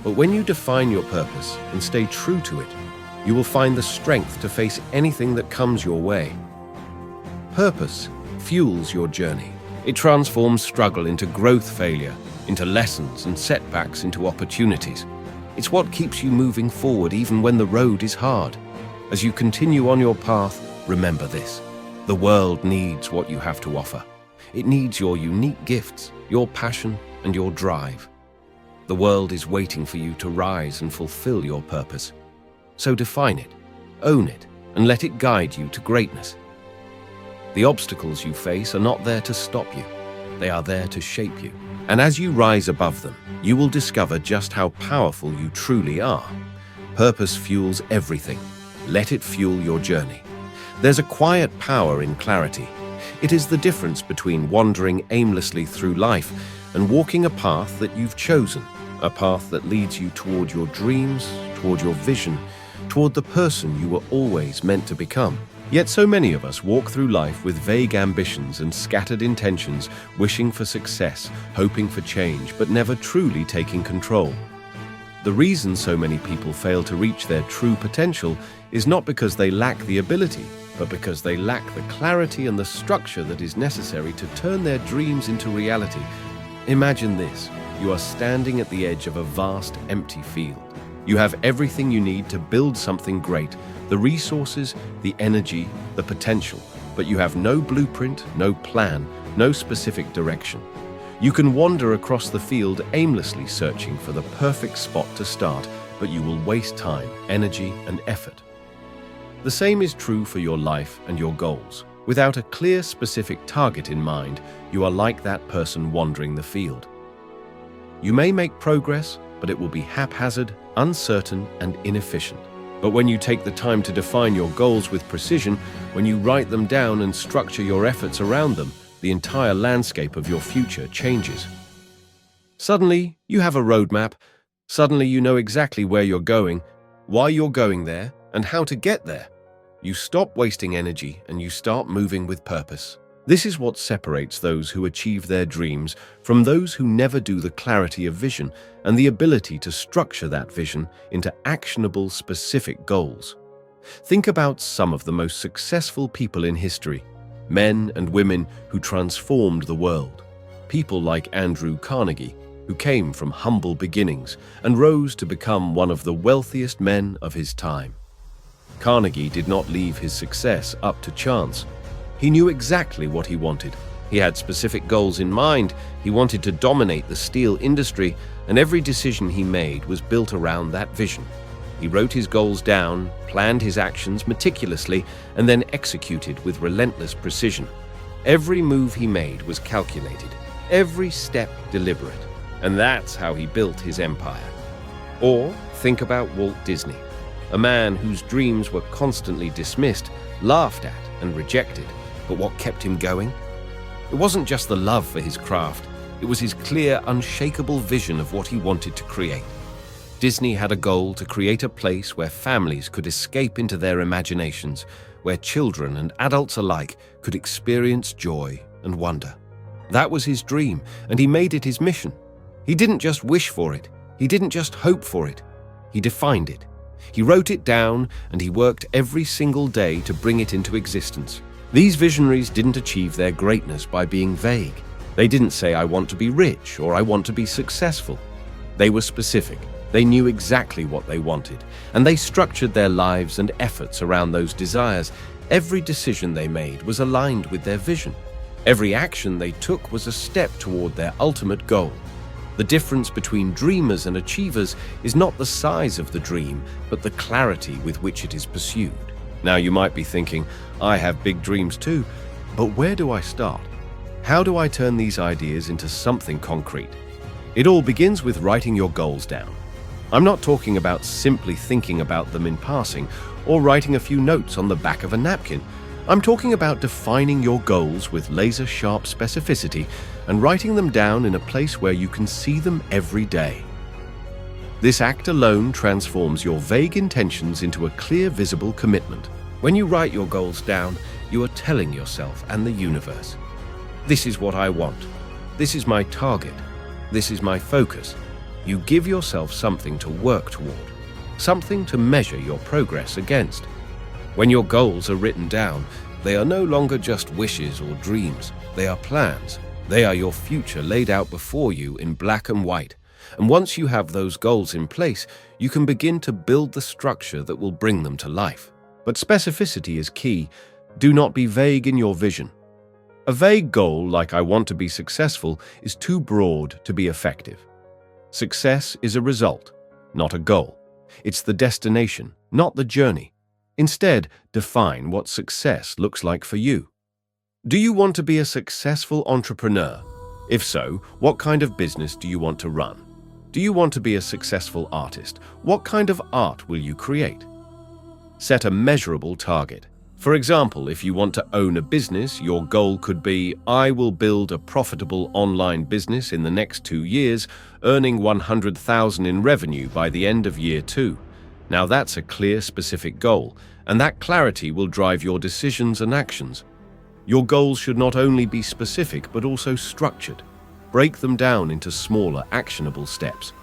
But when you define your purpose and stay true to it, you will find the strength to face anything that comes your way. Purpose fuels your journey. It transforms struggle into growth, failure into lessons, and setbacks into opportunities. It's what keeps you moving forward even when the road is hard. As you continue on your path, remember this: the world needs what you have to offer. It needs your unique gifts, your passion, and your drive. The world is waiting for you to rise and fulfill your purpose. So define it, own it, and let it guide you to greatness. The obstacles you face are not there to stop you. They are there to shape you. And as you rise above them, you will discover just how powerful you truly are. Purpose fuels everything. Let it fuel your journey. There's a quiet power in clarity. It is the difference between wandering aimlessly through life and walking a path that you've chosen, a path that leads you toward your dreams, toward your vision, toward the person you were always meant to become. Yet so many of us walk through life with vague ambitions and scattered intentions, wishing for success, hoping for change, but never truly taking control. The reason so many people fail to reach their true potential is not because they lack the ability, but because they lack the clarity and the structure that is necessary to turn their dreams into reality. Imagine this: you are standing at the edge of a vast, empty field. You have everything you need to build something great: the resources, the energy, the potential, but you have no blueprint, no plan, no specific direction. You can wander across the field aimlessly searching for the perfect spot to start, but you will waste time, energy, and effort. The same is true for your life and your goals. Without a clear, specific target in mind, you are like that person wandering the field. You may make progress, but it will be haphazard, uncertain, and inefficient. But when you take the time to define your goals with precision, when you write them down and structure your efforts around them, the entire landscape of your future changes. Suddenly, you have a roadmap. Suddenly, you know exactly where you're going, why you're going there, and how to get there. You stop wasting energy and you start moving with purpose. This is what separates those who achieve their dreams from those who never do. The clarity of vision and the ability to structure that vision into actionable, specific goals. Think about some of the most successful people in history, men and women who transformed the world. People like Andrew Carnegie, who came from humble beginnings and rose to become one of the wealthiest men of his time. Carnegie did not leave his success up to chance. He knew exactly what he wanted. He had specific goals in mind. He wanted to dominate the steel industry, and every decision he made was built around that vision. He wrote his goals down, planned his actions meticulously, and then executed with relentless precision. Every move he made was calculated, every step deliberate, and that's how he built his empire. Or think about Walt Disney, a man whose dreams were constantly dismissed, laughed at, and rejected. But what kept him going? It wasn't just the love for his craft. It was his clear, unshakable vision of what he wanted to create. Disney had a goal to create a place where families could escape into their imaginations, where children and adults alike could experience joy and wonder. That was his dream, and he made it his mission. He didn't just wish for it. He didn't just hope for it. He defined it. He wrote it down and he worked every single day to bring it into existence. These visionaries didn't achieve their greatness by being vague. They didn't say, "I want to be rich" or "I want to be successful." They were specific. They knew exactly what they wanted, and they structured their lives and efforts around those desires. Every decision they made was aligned with their vision. Every action they took was a step toward their ultimate goal. The difference between dreamers and achievers is not the size of the dream, but the clarity with which it is pursued. Now you might be thinking, I have big dreams too, but where do I start? How do I turn these ideas into something concrete? It all begins with writing your goals down. I'm not talking about simply thinking about them in passing or writing a few notes on the back of a napkin. I'm talking about defining your goals with laser-sharp specificity and writing them down in a place where you can see them every day. This act alone transforms your vague intentions into a clear, visible commitment. When you write your goals down, you are telling yourself and the universe, "This is what I want. This is my target. This is my focus." You give yourself something to work toward, something to measure your progress against. When your goals are written down, they are no longer just wishes or dreams. They are plans. They are your future laid out before you in black and white. And once you have those goals in place, you can begin to build the structure that will bring them to life. But specificity is key. Do not be vague in your vision. A vague goal like "I want to be successful" is too broad to be effective. Success is a result, not a goal. It's the destination, not the journey. Instead, define what success looks like for you. Do you want to be a successful entrepreneur? If so, what kind of business do you want to run? Do you want to be a successful artist? What kind of art will you create? Set a measurable target. For example, if you want to own a business, your goal could be, "I will build a profitable online business in the next 2 years, earning 100,000 in revenue by the end of year 2. Now that's a clear, specific goal, and that clarity will drive your decisions and actions. Your goals should not only be specific, but also structured. Break them down into smaller, actionable steps.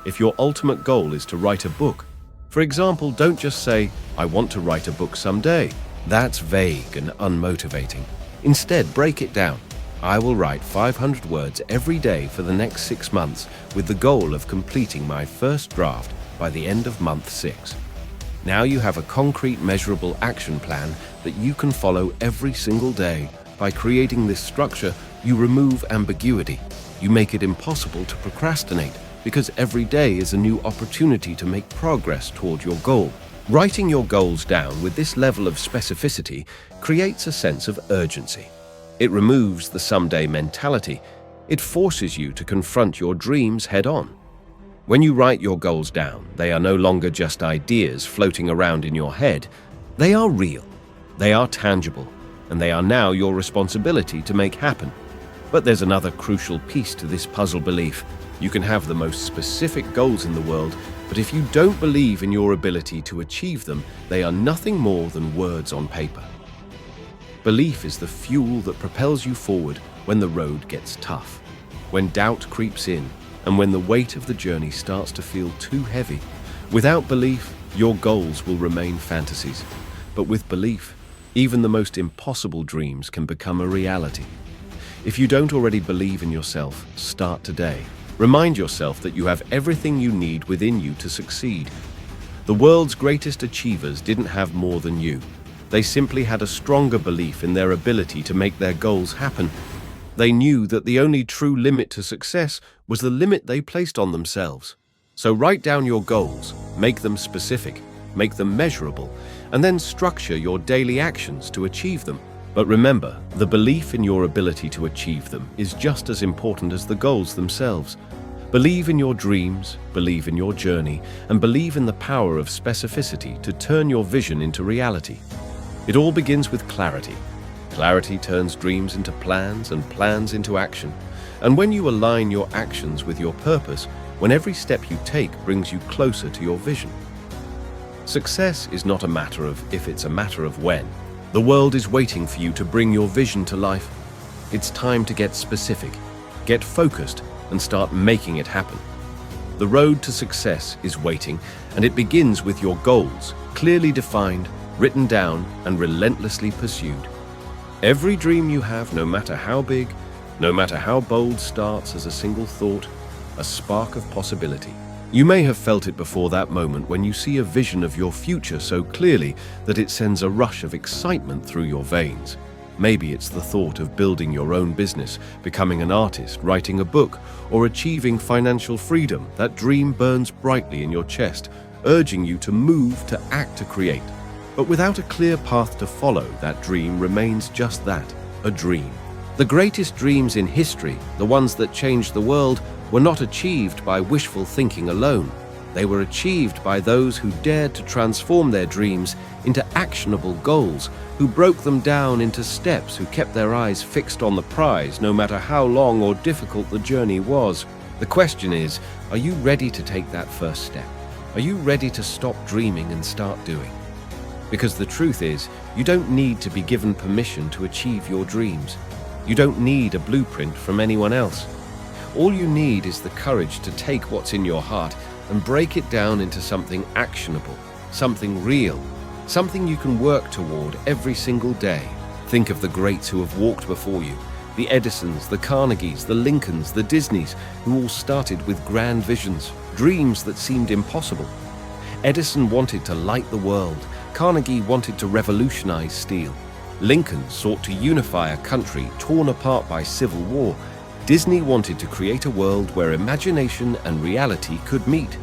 If your ultimate goal is to write a book, for example, don't just say, "I want to write a book someday." That's vague and unmotivating. Instead, break it down. "I will write 500 words every day for the next 6 months with the goal of completing my first draft by the end of month 6. Now you have a concrete, measurable action plan that you can follow every single day. By creating this structure, you remove ambiguity. You make it impossible to procrastinate because every day is a new opportunity to make progress toward your goal. Writing your goals down with this level of specificity creates a sense of urgency. It removes the someday mentality. It forces you to confront your dreams head-on. When you write your goals down, they are no longer just ideas floating around in your head. They are real, they are tangible, and they are now your responsibility to make happen. But there's another crucial piece to this puzzle belief. You can have the most specific goals in the world, but if you don't believe in your ability to achieve them, they are nothing more than words on paper. Belief is the fuel that propels you forward when the road gets tough, when doubt creeps in, and when the weight of the journey starts to feel too heavy. Without belief, your goals will remain fantasies. But with belief, even the most impossible dreams can become a reality. If you don't already believe in yourself, start today. Remind yourself that you have everything you need within you to succeed. The world's greatest achievers didn't have more than you. They simply had a stronger belief in their ability to make their goals happen. They knew that the only true limit to success was the limit they placed on themselves. So write down your goals, make them specific, make them measurable, and then structure your daily actions to achieve them. But remember, the belief in your ability to achieve them is just as important as the goals themselves. Believe in your dreams, believe in your journey, and believe in the power of specificity to turn your vision into reality. It all begins with clarity. Clarity turns dreams into plans and plans into action. And when you align your actions with your purpose, when every step you take brings you closer to your vision. Success is not a matter of if, it's a matter of when. The world is waiting for you to bring your vision to life. It's time to get specific, get focused, and start making it happen. The road to success is waiting, and it begins with your goals, clearly defined, written down, and relentlessly pursued. Every dream you have, no matter how big, no matter how bold, starts as a single thought, a spark of possibility. You may have felt it before that moment when you see a vision of your future so clearly that it sends a rush of excitement through your veins. Maybe it's the thought of building your own business, becoming an artist, writing a book, or achieving financial freedom. That dream burns brightly in your chest, urging you to move, to act, to create. But without a clear path to follow, that dream remains just that, a dream. The greatest dreams in history, the ones that changed the world, were not achieved by wishful thinking alone. They were achieved by those who dared to transform their dreams into actionable goals, who broke them down into steps, who kept their eyes fixed on the prize, no matter how long or difficult the journey was. The question is, are you ready to take that first step? Are you ready to stop dreaming and start doing? Because the truth is, you don't need to be given permission to achieve your dreams. You don't need a blueprint from anyone else. All you need is the courage to take what's in your heart and break it down into something actionable, something real, something you can work toward every single day. Think of the greats who have walked before you, the Edisons, the Carnegies, the Lincolns, the Disneys, who all started with grand visions, dreams that seemed impossible. Edison wanted to light the world. Carnegie wanted to revolutionize steel. Lincoln sought to unify a country torn apart by civil war. Disney wanted to create a world where imagination and reality could meet.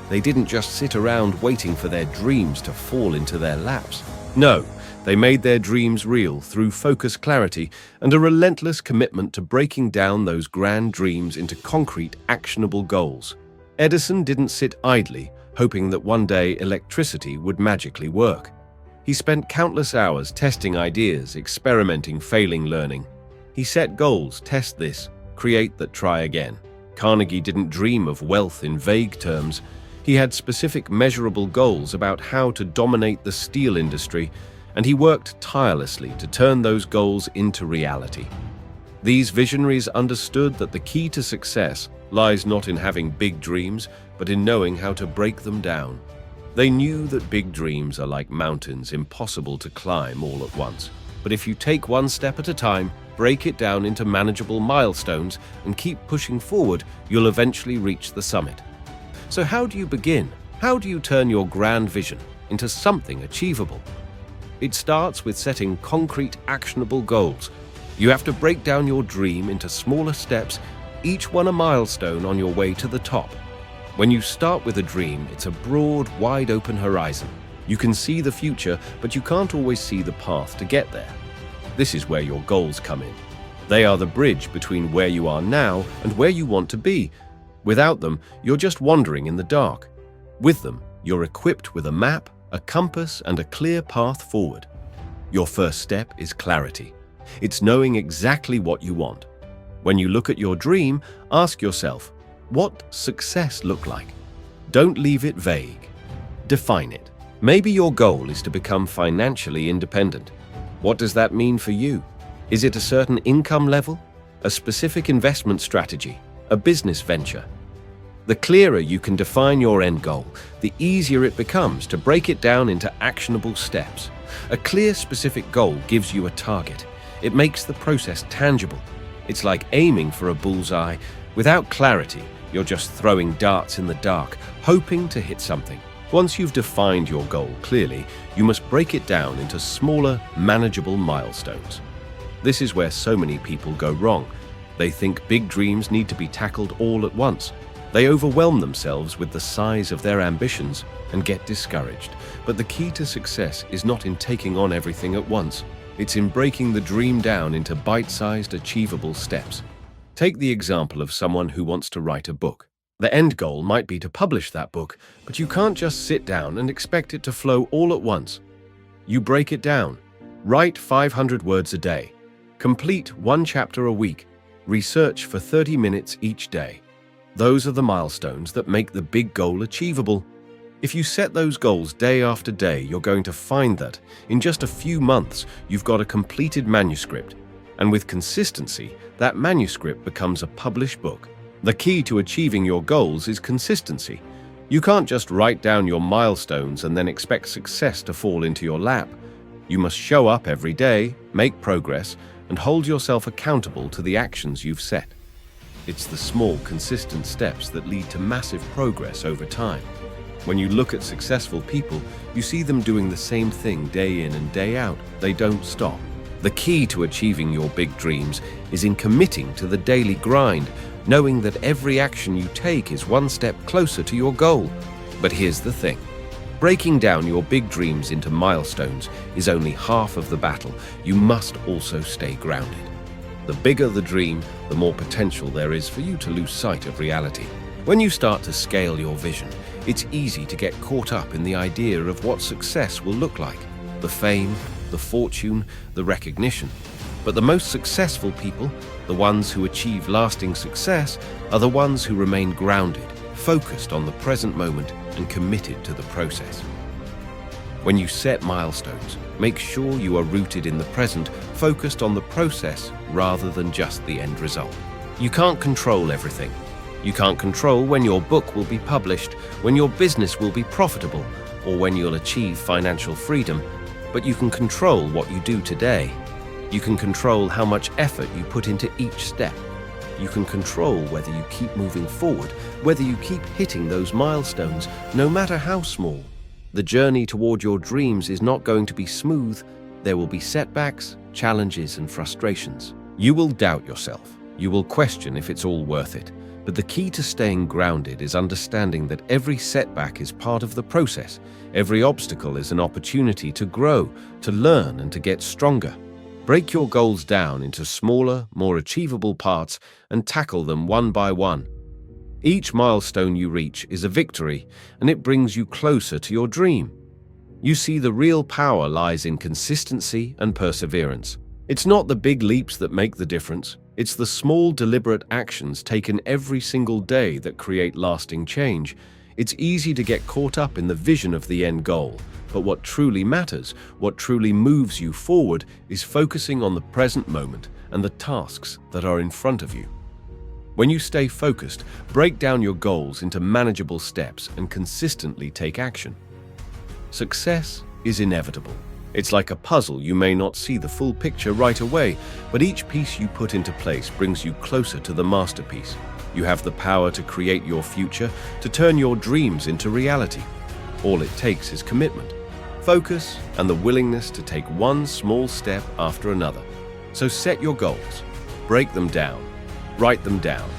They didn't just sit around waiting for their dreams to fall into their laps. No, they made their dreams real through focused clarity and a relentless commitment to breaking down those grand dreams into concrete, actionable goals. Edison didn't sit idly, hoping that one day electricity would magically work. He spent countless hours testing ideas, experimenting, failing, learning. He set goals, test this, create that, try again. Carnegie didn't dream of wealth in vague terms. He had specific, measurable goals about how to dominate the steel industry, and he worked tirelessly to turn those goals into reality. These visionaries understood that the key to success lies not in having big dreams, but in knowing how to break them down. They knew that big dreams are like mountains, impossible to climb all at once. But if you take one step at a time, break it down into manageable milestones, and keep pushing forward, you'll eventually reach the summit. So how do you begin? How do you turn your grand vision into something achievable? It starts with setting concrete, actionable goals. You have to break down your dream into smaller steps, each one a milestone on your way to the top. When you start with a dream, it's a broad, wide-open horizon. You can see the future, but you can't always see the path to get there. This is where your goals come in. They are the bridge between where you are now and where you want to be. Without them, you're just wandering in the dark. With them, you're equipped with a map, a compass, and a clear path forward. Your first step is clarity. It's knowing exactly what you want. When you look at your dream, ask yourself, what success look like? Don't leave it vague. Define it. Maybe your goal is to become financially independent. What does that mean for you? Is it a certain income level? A specific investment strategy? A business venture? The clearer you can define your end goal, the easier it becomes to break it down into actionable steps. A clear, specific goal gives you a target. It makes the process tangible. It's like aiming for a bullseye. Without clarity, you're just throwing darts in the dark, hoping to hit something. Once you've defined your goal clearly, you must break it down into smaller, manageable milestones. This is where so many people go wrong. They think big dreams need to be tackled all at once. They overwhelm themselves with the size of their ambitions and get discouraged. But the key to success is not in taking on everything at once. It's in breaking the dream down into bite-sized, achievable steps. Take the example of someone who wants to write a book. The end goal might be to publish that book, but you can't just sit down and expect it to flow all at once. You break it down. Write 500 words a day. Complete one chapter a week. Research for 30 minutes each day. Those are the milestones that make the big goal achievable. If you set those goals day after day, you're going to find that in just a few months, you've got a completed manuscript. And with consistency, that manuscript becomes a published book. The key to achieving your goals is consistency. You can't just write down your milestones and then expect success to fall into your lap. You must show up every day, make progress, and hold yourself accountable to the actions you've set. It's the small, consistent steps that lead to massive progress over time. When you look at successful people, you see them doing the same thing day in and day out. They don't stop. The key to achieving your big dreams is in committing to the daily grind, knowing that every action you take is one step closer to your goal. But here's the thing. Breaking down your big dreams into milestones is only half of the battle. You must also stay grounded. The bigger the dream, the more potential there is for you to lose sight of reality. When you start to scale your vision, it's easy to get caught up in the idea of what success will look like. The fame, the fortune, the recognition. But the most successful people, the ones who achieve lasting success, are the ones who remain grounded, focused on the present moment, and committed to the process. When you set milestones, make sure you are rooted in the present, focused on the process rather than just the end result. You can't control everything. You can't control when your book will be published, when your business will be profitable, or when you'll achieve financial freedom, but you can control what you do today. You can control how much effort you put into each step. You can control whether you keep moving forward, whether you keep hitting those milestones, no matter how small. The journey toward your dreams is not going to be smooth. There will be setbacks, challenges, and frustrations. You will doubt yourself. You will question if it's all worth it. But the key to staying grounded is understanding that every setback is part of the process. Every obstacle is an opportunity to grow, to learn, and to get stronger. Break your goals down into smaller, more achievable parts and tackle them one by one. Each milestone you reach is a victory, and it brings you closer to your dream. You see, the real power lies in consistency and perseverance. It's not the big leaps that make the difference. It's the small, deliberate actions taken every single day that create lasting change. It's easy to get caught up in the vision of the end goal, but what truly matters, what truly moves you forward, is focusing on the present moment and the tasks that are in front of you. When you stay focused, break down your goals into manageable steps and consistently take action. Success is inevitable. It's like a puzzle. You may not see the full picture right away, but each piece you put into place brings you closer to the masterpiece. You have the power to create your future, to turn your dreams into reality. All it takes is commitment, focus, and the willingness to take one small step after another. So set your goals, break them down, write them down,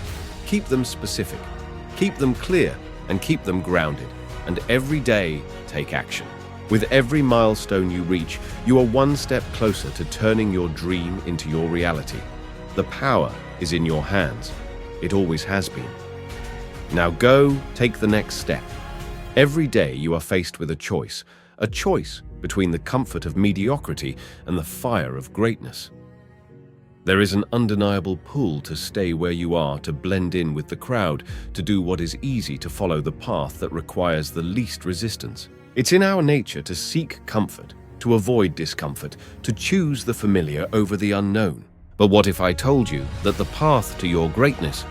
keep them specific, keep them clear, and keep them grounded. And every day, take action. With every milestone you reach, you are one step closer to turning your dream into your reality. The power is in your hands. It always has been. Now go, take the next step. Every day you are faced with a choice between the comfort of mediocrity and the fire of greatness. There is an undeniable pull to stay where you are, to blend in with the crowd, to do what is easy, to follow the path that requires the least resistance. It's in our nature to seek comfort, to avoid discomfort, to choose the familiar over the unknown. But what if I told you that the path to your greatness,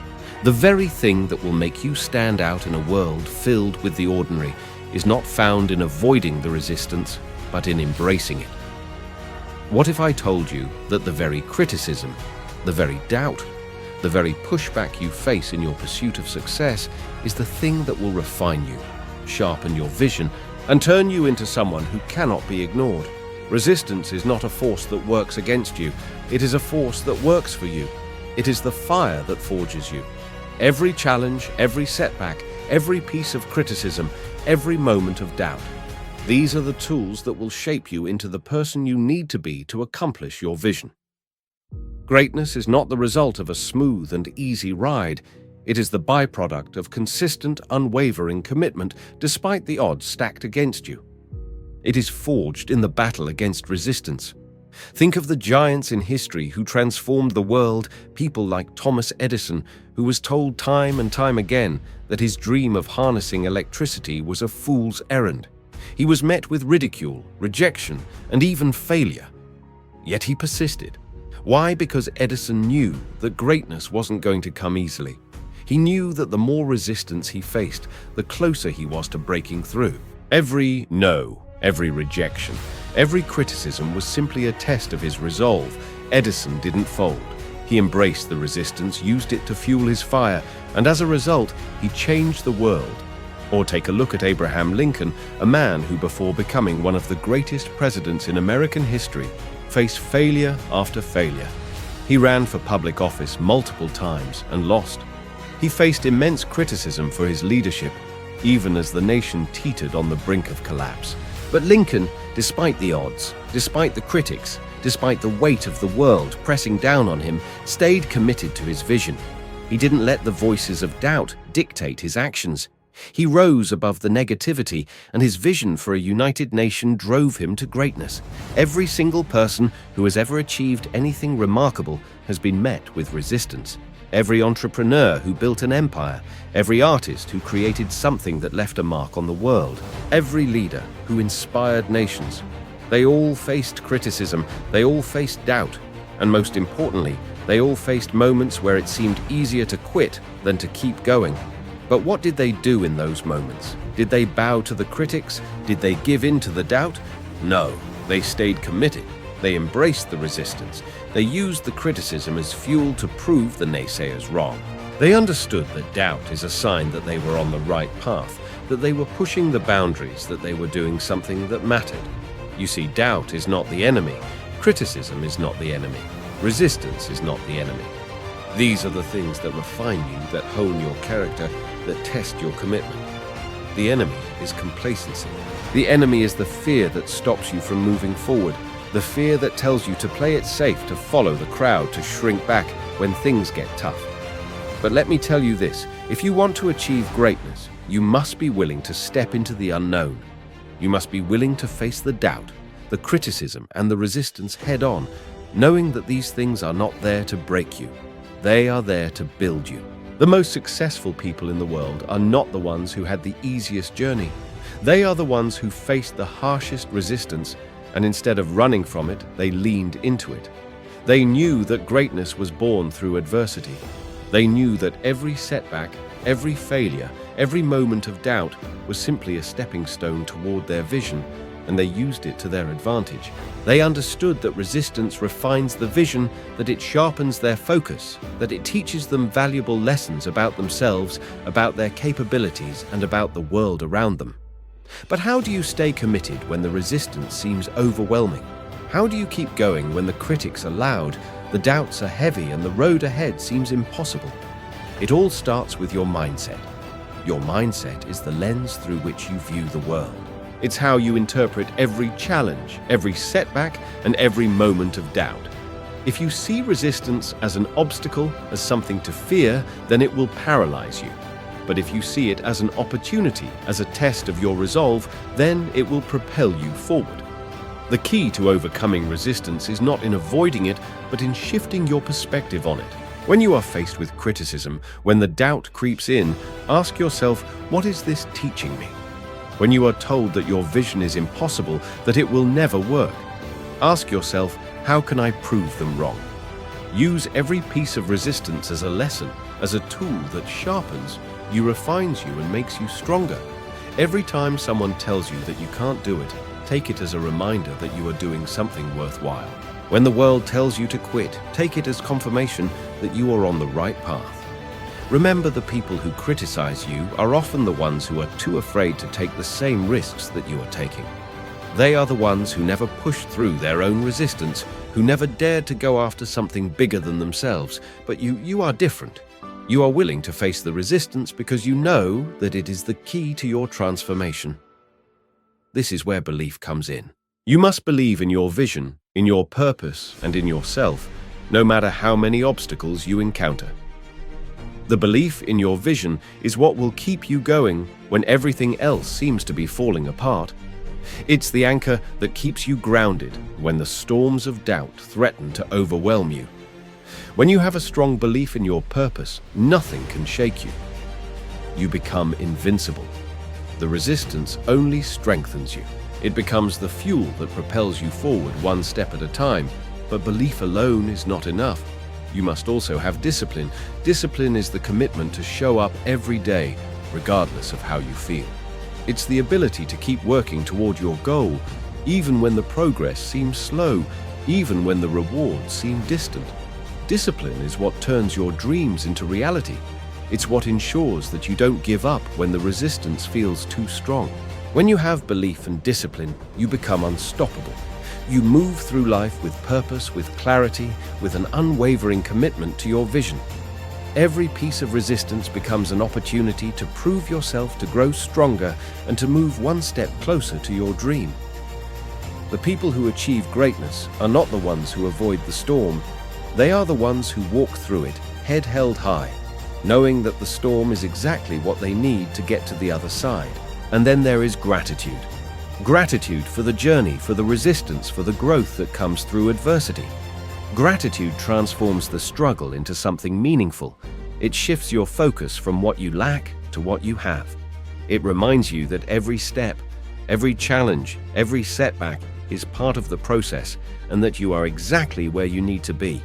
the very thing that will make you stand out in a world filled with the ordinary, is not found in avoiding the resistance, but in embracing it? What if I told you that the very criticism, the very doubt, the very pushback you face in your pursuit of success is the thing that will refine you, sharpen your vision, and turn you into someone who cannot be ignored? Resistance is not a force that works against you. It is a force that works for you. It is the fire that forges you. Every challenge, every setback, every piece of criticism, every moment of doubt. These are the tools that will shape you into the person you need to be to accomplish your vision. Greatness is not the result of a smooth and easy ride. It is the byproduct of consistent, unwavering commitment despite the odds stacked against you. It is forged in the battle against resistance. Think of the giants in history who transformed the world, people like Thomas Edison, who was told time and time again that his dream of harnessing electricity was a fool's errand. He was met with ridicule, rejection, and even failure. Yet he persisted. Why? Because Edison knew that greatness wasn't going to come easily. He knew that the more resistance he faced, the closer he was to breaking through. Every no, every rejection, every criticism was simply a test of his resolve. Edison didn't fold. He embraced the resistance, used it to fuel his fire, and as a result, he changed the world. Or take a look at Abraham Lincoln, a man who, before becoming one of the greatest presidents in American history, faced failure after failure. He ran for public office multiple times and lost. He faced immense criticism for his leadership, even as the nation teetered on the brink of collapse. But Lincoln, despite the odds, despite the critics, despite the weight of the world pressing down on him, stayed committed to his vision. He didn't let the voices of doubt dictate his actions. He rose above the negativity, and his vision for a united nation drove him to greatness. Every single person who has ever achieved anything remarkable has been met with resistance. Every entrepreneur who built an empire, every artist who created something that left a mark on the world, every leader who inspired nations, they all faced criticism, they all faced doubt, and most importantly, they all faced moments where it seemed easier to quit than to keep going. But what did they do in those moments? Did they bow to the critics? Did they give in to the doubt? No, they stayed committed. They embraced the resistance. They used the criticism as fuel to prove the naysayers wrong. They understood that doubt is a sign that they were on the right path, that they were pushing the boundaries, that they were doing something that mattered. You see, doubt is not the enemy. Criticism is not the enemy. Resistance is not the enemy. These are the things that refine you, that hone your character, that test your commitment. The enemy is complacency. The enemy is the fear that stops you from moving forward, the fear that tells you to play it safe, to follow the crowd, to shrink back when things get tough. But let me tell you this, if you want to achieve greatness, you must be willing to step into the unknown. You must be willing to face the doubt, the criticism, and the resistance head on, knowing that these things are not there to break you. They are there to build you. The most successful people in the world are not the ones who had the easiest journey. They are the ones who faced the harshest resistance, and instead of running from it, they leaned into it. They knew that greatness was born through adversity. They knew that every setback, every failure, every moment of doubt was simply a stepping stone toward their vision, and they used it to their advantage. They understood that resistance refines the vision, that it sharpens their focus, that it teaches them valuable lessons about themselves, about their capabilities, and about the world around them. But how do you stay committed when the resistance seems overwhelming? How do you keep going when the critics are loud, the doubts are heavy, and the road ahead seems impossible? It all starts with your mindset. Your mindset is the lens through which you view the world. It's how you interpret every challenge, every setback, and every moment of doubt. If you see resistance as an obstacle, as something to fear, then it will paralyze you. But if you see it as an opportunity, as a test of your resolve, then it will propel you forward. The key to overcoming resistance is not in avoiding it, but in shifting your perspective on it. When you are faced with criticism, when the doubt creeps in, ask yourself, what is this teaching me? When you are told that your vision is impossible, that it will never work, ask yourself, how can I prove them wrong? Use every piece of resistance as a lesson, as a tool that sharpens you, refines you, and makes you stronger. Every time someone tells you that you can't do it, take it as a reminder that you are doing something worthwhile. When the world tells you to quit, take it as confirmation that you are on the right path. Remember, the people who criticize you are often the ones who are too afraid to take the same risks that you are taking. They are the ones who never pushed through their own resistance, who never dared to go after something bigger than themselves. But you are different. You are willing to face the resistance because you know that it is the key to your transformation. This is where belief comes in. You must believe in your vision, in your purpose, and in yourself, no matter how many obstacles you encounter. The belief in your vision is what will keep you going when everything else seems to be falling apart. It's the anchor that keeps you grounded when the storms of doubt threaten to overwhelm you. When you have a strong belief in your purpose, nothing can shake you. You become invincible. The resistance only strengthens you. It becomes the fuel that propels you forward one step at a time. But belief alone is not enough. you must also have discipline. Discipline is the commitment to show up every day, regardless of how you feel. It's the ability to keep working toward your goal, even when the progress seems slow, even when the rewards seem distant. Discipline is what turns your dreams into reality. It's what ensures that you don't give up when the resistance feels too strong. When you have belief and discipline, you become unstoppable. You move through life with purpose, with clarity, with an unwavering commitment to your vision. Every piece of resistance becomes an opportunity to prove yourself, to grow stronger, and to move one step closer to your dream. The people who achieve greatness are not the ones who avoid the storm. They are the ones who walk through it, head held high, knowing that the storm is exactly what they need to get to the other side. And then there is gratitude. Gratitude for the journey, for the resistance, for the growth that comes through adversity. Gratitude transforms the struggle into something meaningful. It shifts your focus from what you lack to what you have. It reminds you that every step, every challenge, every setback is part of the process, and that you are exactly where you need to be.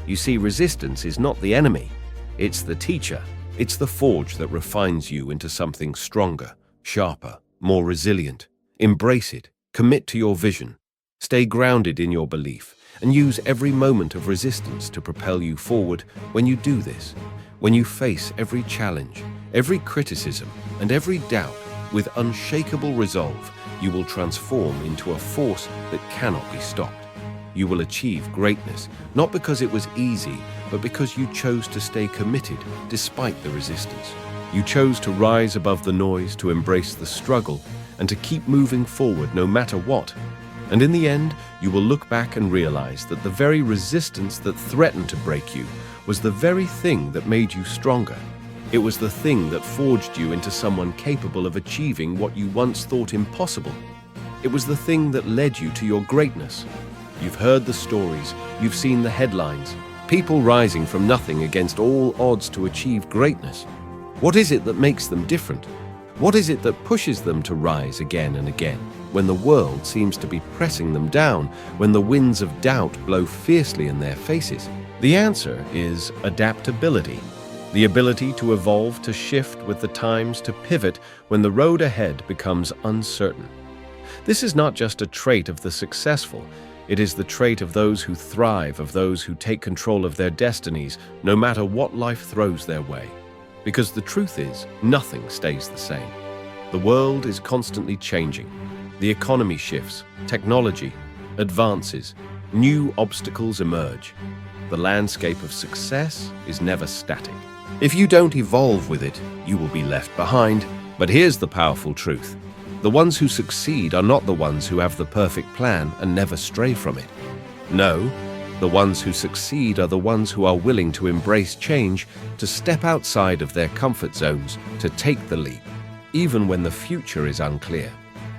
You see, resistance is not the enemy. It's the teacher. It's the forge that refines you into something stronger, sharper, more resilient. Embrace it. Commit to your vision. Stay grounded in your belief, and use every moment of resistance to propel you forward. When you do this, when you face every challenge, every criticism, and every doubt with unshakable resolve, you will transform into a force that cannot be stopped. You will achieve greatness, not because it was easy, but because you chose to stay committed despite the resistance. You chose to rise above the noise, to embrace the struggle, and to keep moving forward no matter what. And in the end, you will look back and realize that the very resistance that threatened to break you was the very thing that made you stronger. It was the thing that forged you into someone capable of achieving what you once thought impossible. It was the thing that led you to your greatness. You've heard the stories, you've seen the headlines, people rising from nothing against all odds to achieve greatness. What is it that makes them different? What is it that pushes them to rise again and again, when the world seems to be pressing them down, when the winds of doubt blow fiercely in their faces? The answer is adaptability. The ability to evolve, to shift with the times, to pivot when the road ahead becomes uncertain. This is not just a trait of the successful. It is the trait of those who thrive, of those who take control of their destinies, no matter what life throws their way. Because the truth is, nothing stays the same. The world is constantly changing. The economy shifts, technology advances, new obstacles emerge. The landscape of success is never static. If you don't evolve with it, you will be left behind. But here's the powerful truth. The ones who succeed are not the ones who have the perfect plan and never stray from it. No, the ones who succeed are the ones who are willing to embrace change, to step outside of their comfort zones, to take the leap, even when the future is unclear.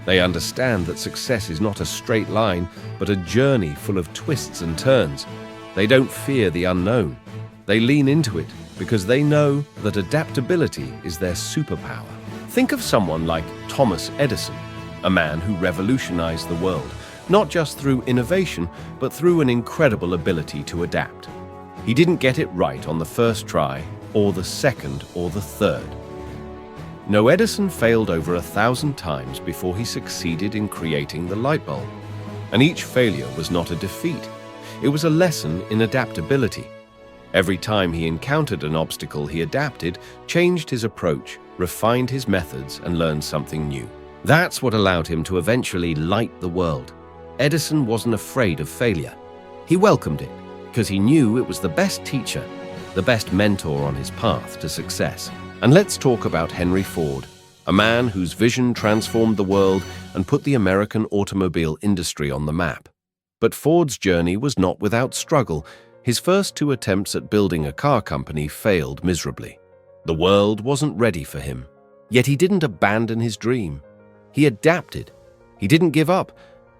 They understand that success is not a straight line, but a journey full of twists and turns. They don't fear the unknown. They lean into it because they know that adaptability is their superpower. Think of someone like Thomas Edison, a man who revolutionized the world, not just through innovation, but through an incredible ability to adapt. He didn't get it right on the first try, or the second, or the third. No, Edison failed over 1,000 times before he succeeded in creating the light bulb. And each failure was not a defeat. It was a lesson in adaptability. Every time he encountered an obstacle, he adapted, changed his approach, refined his methods, and learned something new. That's what allowed him to eventually light the world. Edison wasn't afraid of failure. He welcomed it because he knew it was the best teacher, the best mentor on his path to success. And let's talk about Henry Ford, a man whose vision transformed the world and put the American automobile industry on the map. But Ford's journey was not without struggle. His first 2 attempts at building a car company failed miserably. The world wasn't ready for him. Yet he didn't abandon his dream. He adapted. He didn't give up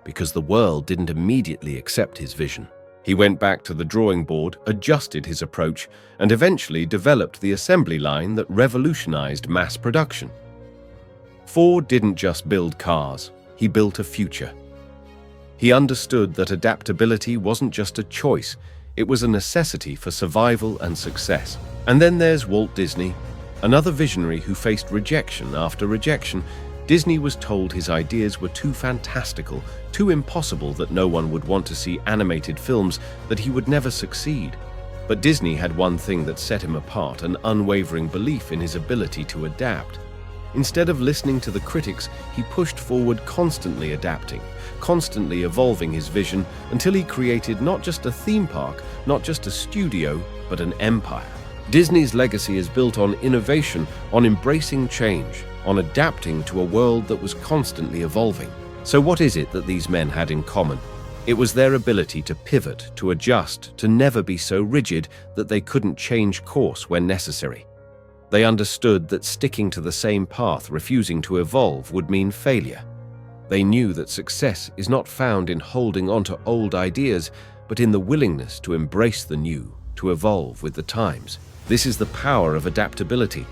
because the world didn't immediately accept his vision. He went back to the drawing board, adjusted his approach, and eventually developed the assembly line that revolutionized mass production. Ford didn't just build cars, he built a future. He understood that adaptability wasn't just a choice, It was a necessity for survival and success. And then there's Walt Disney, another visionary who faced rejection after rejection. Disney was told his ideas were too fantastical, too impossible, that no one would want to see animated films, that he would never succeed. But Disney had one thing that set him apart: an unwavering belief in his ability to adapt. Instead of listening to the critics, he pushed forward, constantly adapting, constantly evolving his vision, until he created not just a theme park, not just a studio, but an empire. Disney's legacy is built on innovation, on embracing change, on adapting to a world that was constantly evolving. So what is it that these men had in common? It was their ability to pivot, to adjust, to never be so rigid that they couldn't change course when necessary. They understood that sticking to the same path, refusing to evolve, would mean failure. They knew that success is not found in holding on to old ideas, but in the willingness to embrace the new, to evolve with the times. This is the power of adaptability.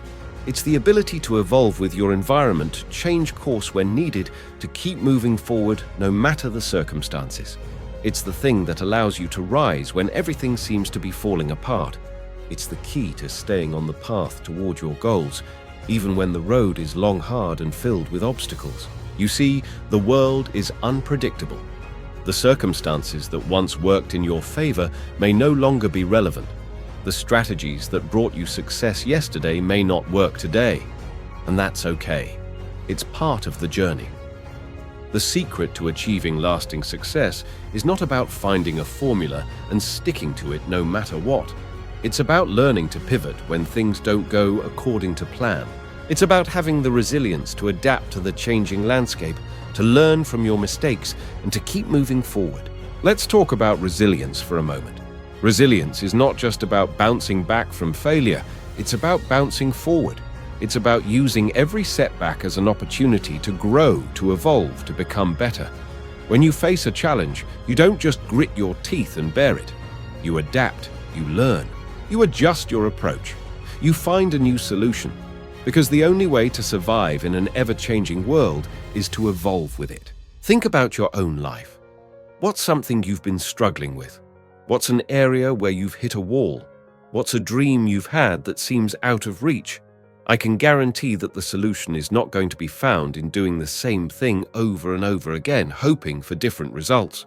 It's the ability to evolve with your environment, change course when needed, to keep moving forward no matter the circumstances. It's the thing that allows you to rise when everything seems to be falling apart. It's the key to staying on the path toward your goals, even when the road is long, hard, and filled with obstacles. You see, the world is unpredictable. The circumstances that once worked in your favor may no longer be relevant. The strategies that brought you success yesterday may not work today, and that's okay. It's part of the journey. The secret to achieving lasting success is not about finding a formula and sticking to it no matter what. It's about learning to pivot when things don't go according to plan. It's about having the resilience to adapt to the changing landscape, to learn from your mistakes, and to keep moving forward. Let's talk about resilience for a moment. Resilience is not just about bouncing back from failure, it's about bouncing forward. It's about using every setback as an opportunity to grow, to evolve, to become better. When you face a challenge, you don't just grit your teeth and bear it. You adapt, you learn, you adjust your approach. You find a new solution, because the only way to survive in an ever-changing world is to evolve with it. Think about your own life. What's something you've been struggling with? What's an area where you've hit a wall? What's a dream you've had that seems out of reach? I can guarantee that the solution is not going to be found in doing the same thing over and over again, hoping for different results.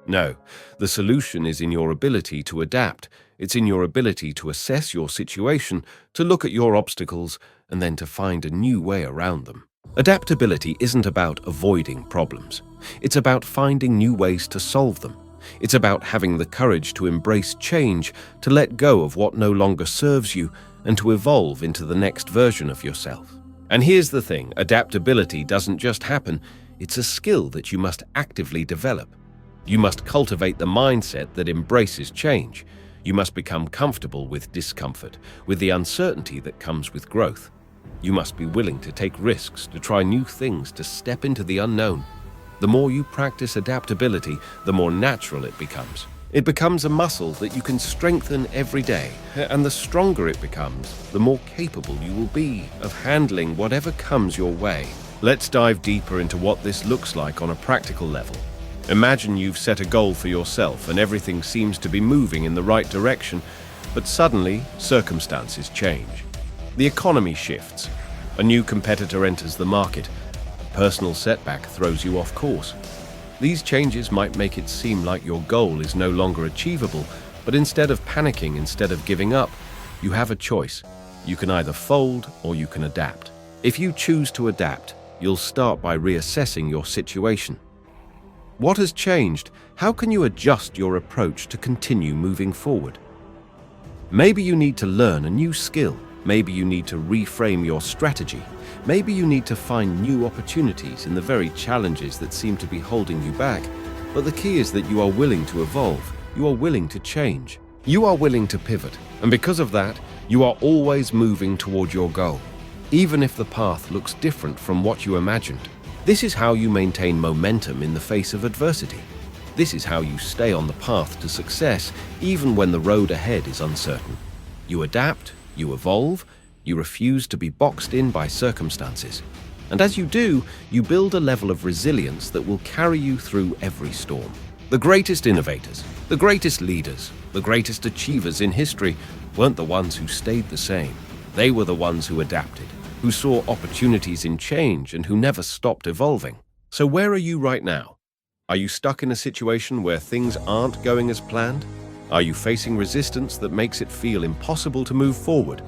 No, the solution is in your ability to adapt. It's in your ability to assess your situation, to look at your obstacles, and then to find a new way around them. Adaptability isn't about avoiding problems. It's about finding new ways to solve them. It's about having the courage to embrace change, to let go of what no longer serves you, and to evolve into the next version of yourself. And here's the thing, adaptability doesn't just happen, it's a skill that you must actively develop. You must cultivate the mindset that embraces change. You must become comfortable with discomfort, with the uncertainty that comes with growth. You must be willing to take risks, to try new things, to step into the unknown. The more you practice adaptability, the more natural it becomes. It becomes a muscle that you can strengthen every day, and the stronger it becomes, the more capable you will be of handling whatever comes your way. Let's dive deeper into what this looks like on a practical level. Imagine you've set a goal for yourself and everything seems to be moving in the right direction, but suddenly circumstances change. The economy shifts. A new competitor enters the market. A personal setback throws you off course. These changes might make it seem like your goal is no longer achievable, but instead of panicking, instead of giving up, you have a choice. You can either fold or you can adapt. If you choose to adapt, you'll start by reassessing your situation. What has changed? How can you adjust your approach to continue moving forward? Maybe you need to learn a new skill. Maybe you need to reframe your strategy. Maybe you need to find new opportunities in the very challenges that seem to be holding you back. But the key is that you are willing to evolve. You are willing to change. You are willing to pivot. And because of that, you are always moving toward your goal, even if the path looks different from what you imagined. This is how you maintain momentum in the face of adversity. This is how you stay on the path to success, even when the road ahead is uncertain. You adapt, you evolve, you refuse to be boxed in by circumstances. And as you do, you build a level of resilience that will carry you through every storm. The greatest innovators, the greatest leaders, the greatest achievers in history weren't the ones who stayed the same. They were the ones who adapted, who saw opportunities in change and who never stopped evolving. So where are you right now? Are you stuck in a situation where things aren't going as planned? Are you facing resistance that makes it feel impossible to move forward?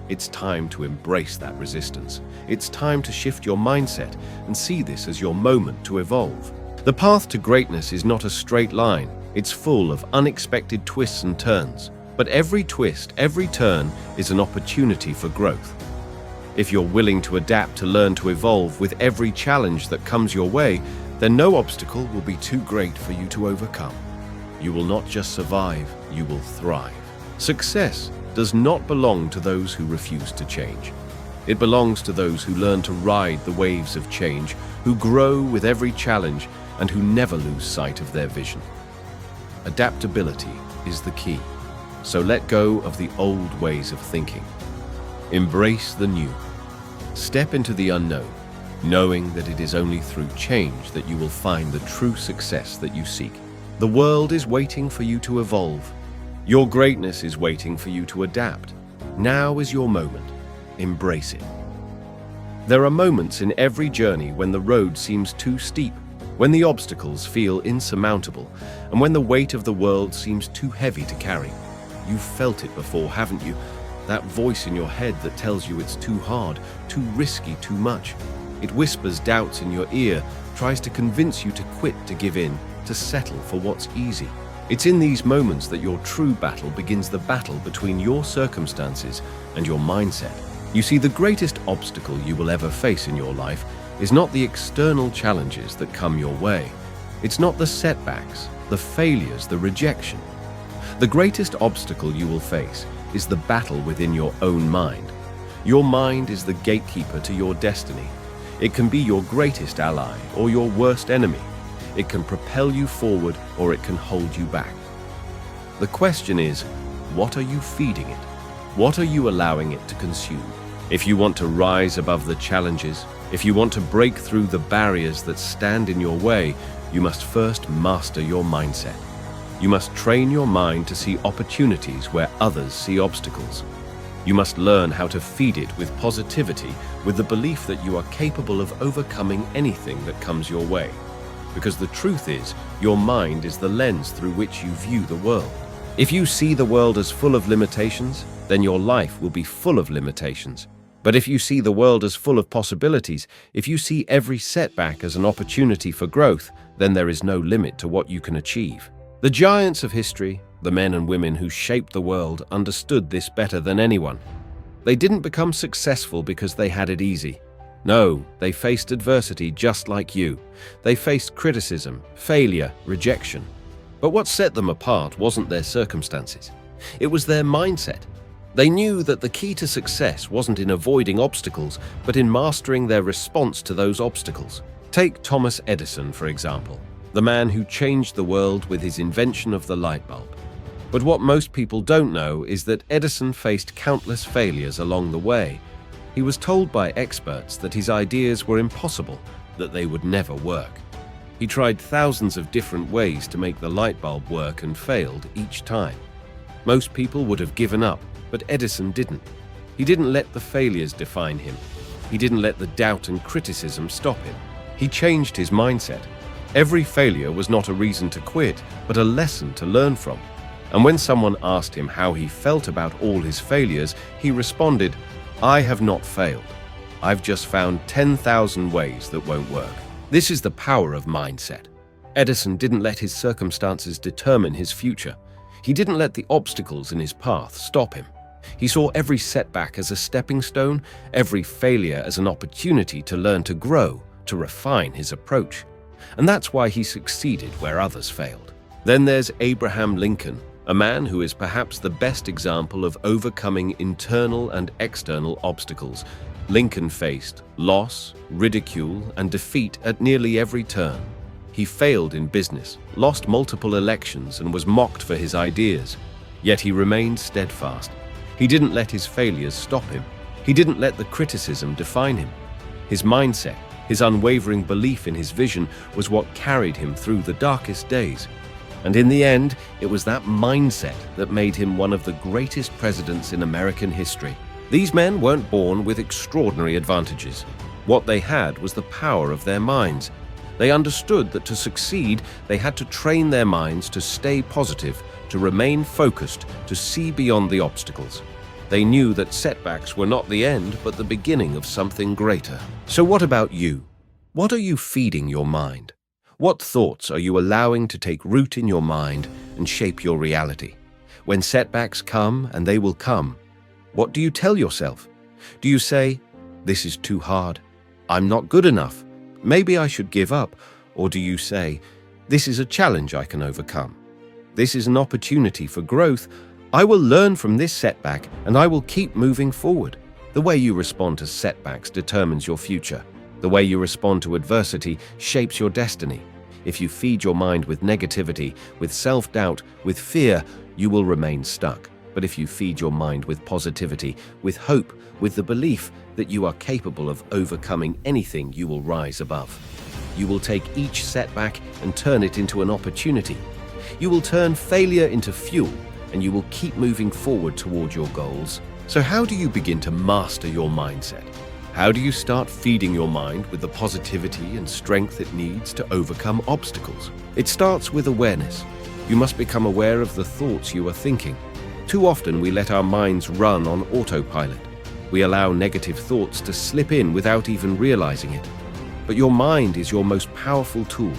It's time to embrace that resistance. It's time to shift your mindset and see this as your moment to evolve. The path to greatness is not a straight line. It's full of unexpected twists and turns. But every twist, every turn is an opportunity for growth. If you're willing to adapt, to learn, to evolve with every challenge that comes your way, then no obstacle will be too great for you to overcome. You will not just survive, you will thrive. Success does not belong to those who refuse to change. It belongs to those who learn to ride the waves of change, who grow with every challenge, and who never lose sight of their vision. Adaptability is the key. So let go of the old ways of thinking. Embrace the new. Step into the unknown, knowing that it is only through change that you will find the true success that you seek. The world is waiting for you to evolve. Your greatness is waiting for you to adapt. Now is your moment. Embrace it. There are moments in every journey when the road seems too steep, when the obstacles feel insurmountable, and when the weight of the world seems too heavy to carry. You've felt it before, haven't you? That voice in your head that tells you it's too hard, too risky, too much. It whispers doubts in your ear, tries to convince you to quit, to give in, to settle for what's easy. It's in these moments that your true battle begins, the battle between your circumstances and your mindset. You see, the greatest obstacle you will ever face in your life is not the external challenges that come your way. It's not the setbacks, the failures, the rejection. The greatest obstacle you will face is the battle within your own mind. Your mind is the gatekeeper to your destiny. It can be your greatest ally or your worst enemy. It can propel you forward or it can hold you back. The question is, what are you feeding it? What are you allowing it to consume? If you want to rise above the challenges, if you want to break through the barriers that stand in your way, you must first master your mindset. You must train your mind to see opportunities where others see obstacles. You must learn how to feed it with positivity, with the belief that you are capable of overcoming anything that comes your way. Because the truth is, your mind is the lens through which you view the world. If you see the world as full of limitations, then your life will be full of limitations. But if you see the world as full of possibilities, if you see every setback as an opportunity for growth, then there is no limit to what you can achieve. The giants of history, the men and women who shaped the world, understood this better than anyone. They didn't become successful because they had it easy. No, they faced adversity just like you. They faced criticism, failure, rejection. But what set them apart wasn't their circumstances. It was their mindset. They knew that the key to success wasn't in avoiding obstacles, but in mastering their response to those obstacles. Take Thomas Edison, for example, the man who changed the world with his invention of the light bulb. But what most people don't know is that Edison faced countless failures along the way. He was told by experts that his ideas were impossible, that they would never work. He tried thousands of different ways to make the light bulb work and failed each time. Most people would have given up, but Edison didn't. He didn't let the failures define him. He didn't let the doubt and criticism stop him. He changed his mindset. Every failure was not a reason to quit, but a lesson to learn from. And when someone asked him how he felt about all his failures, he responded, "I have not failed. I've just found 10,000 ways that won't work." This is the power of mindset. Edison didn't let his circumstances determine his future. He didn't let the obstacles in his path stop him. He saw every setback as a stepping stone, every failure as an opportunity to learn, to grow, to refine his approach. And that's why he succeeded where others failed. Then there's Abraham Lincoln, a man who is perhaps the best example of overcoming internal and external obstacles. Lincoln faced loss, ridicule, and defeat at nearly every turn. He failed in business, lost multiple elections, and was mocked for his ideas. Yet he remained steadfast. He didn't let his failures stop him. He didn't let the criticism define him. His mindset, his unwavering belief in his vision was what carried him through the darkest days. And in the end, it was that mindset that made him one of the greatest presidents in American history. These men weren't born with extraordinary advantages. What they had was the power of their minds. They understood that to succeed, they had to train their minds to stay positive, to remain focused, to see beyond the obstacles. They knew that setbacks were not the end, but the beginning of something greater. So what about you? What are you feeding your mind? What thoughts are you allowing to take root in your mind and shape your reality? When setbacks come, and they will come, what do you tell yourself? Do you say, "This is too hard. I'm not good enough. Maybe I should give up." Or do you say, "This is a challenge I can overcome. This is an opportunity for growth. I will learn from this setback and I will keep moving forward." The way you respond to setbacks determines your future. The way you respond to adversity shapes your destiny. If you feed your mind with negativity, with self-doubt, with fear, you will remain stuck. But if you feed your mind with positivity, with hope, with the belief that you are capable of overcoming anything, you will rise above. You will take each setback and turn it into an opportunity. You will turn failure into fuel, and you will keep moving forward toward your goals. So how do you begin to master your mindset? How do you start feeding your mind with the positivity and strength it needs to overcome obstacles? It starts with awareness. You must become aware of the thoughts you are thinking. Too often we let our minds run on autopilot. We allow negative thoughts to slip in without even realizing it. But your mind is your most powerful tool.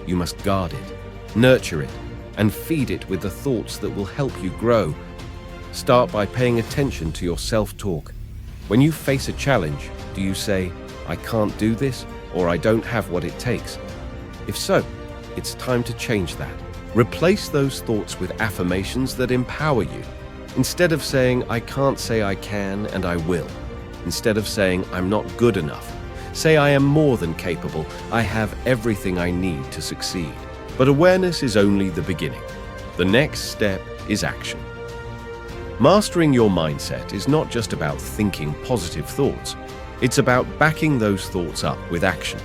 You must guard it, nurture it, and feed it with the thoughts that will help you grow. Start by paying attention to your self-talk. When you face a challenge, do you say, "I can't do this," or "I don't have what it takes"? If so, it's time to change that. Replace those thoughts with affirmations that empower you. Instead of saying, "I can't," say, "I can and I will." Instead of saying, "I'm not good enough," say, "I am more than capable. I have everything I need to succeed." But awareness is only the beginning. The next step is action. Mastering your mindset is not just about thinking positive thoughts. It's about backing those thoughts up with action.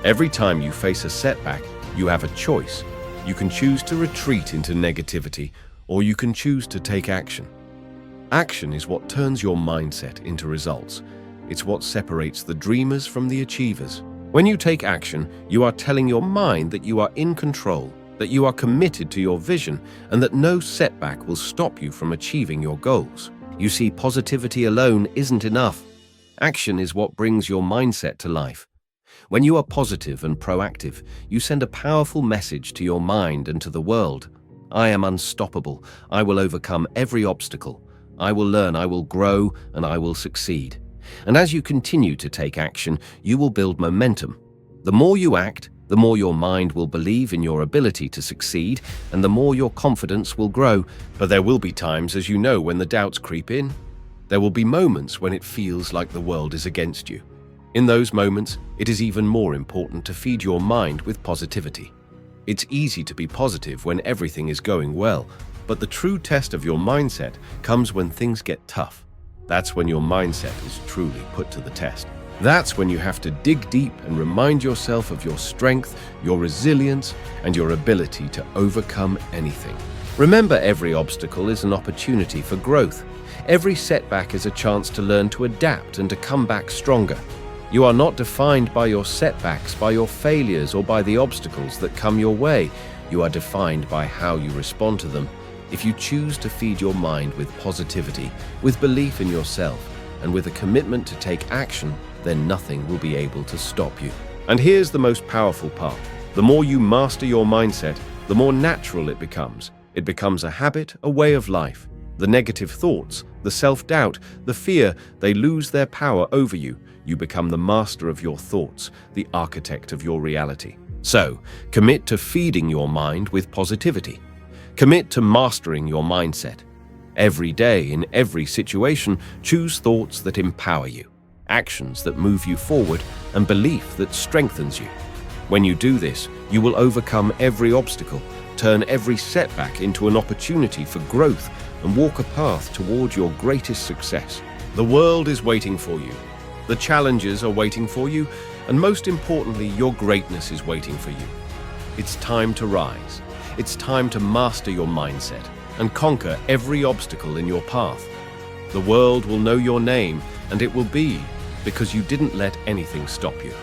Every time you face a setback, you have a choice. You can choose to retreat into negativity, or you can choose to take action. Action is what turns your mindset into results. It's what separates the dreamers from the achievers. When you take action, you are telling your mind that you are in control, that you are committed to your vision, and that no setback will stop you from achieving your goals. You see, positivity alone isn't enough. Action is what brings your mindset to life. When you are positive and proactive, you send a powerful message to your mind and to the world. I am unstoppable. I will overcome every obstacle. I will learn, I will grow, and I will succeed. And as you continue to take action, you will build momentum. The more you act, the more your mind will believe in your ability to succeed, and the more your confidence will grow. But there will be times, as you know, when the doubts creep in. There will be moments when it feels like the world is against you. In those moments, it is even more important to feed your mind with positivity. It's easy to be positive when everything is going well, but the true test of your mindset comes when things get tough. That's when your mindset is truly put to the test. That's when you have to dig deep and remind yourself of your strength, your resilience, and your ability to overcome anything. Remember, every obstacle is an opportunity for growth. Every setback is a chance to learn to adapt and to come back stronger. You are not defined by your setbacks, by your failures, or by the obstacles that come your way. You are defined by how you respond to them. If you choose to feed your mind with positivity, with belief in yourself, and with a commitment to take action, then nothing will be able to stop you. And here's the most powerful part. The more you master your mindset, the more natural it becomes. It becomes a habit, a way of life. The negative thoughts, the self-doubt, the fear, they lose their power over you. You become the master of your thoughts, the architect of your reality. So, commit to feeding your mind with positivity. Commit to mastering your mindset. Every day, in every situation, choose thoughts that empower you, actions that move you forward, and belief that strengthens you. When you do this, you will overcome every obstacle, turn every setback into an opportunity for growth, and walk a path toward your greatest success. The world is waiting for you. The challenges are waiting for you, and most importantly, your greatness is waiting for you. It's time to rise. It's time to master your mindset and conquer every obstacle in your path. The world will know your name, and it will be because you didn't let anything stop you.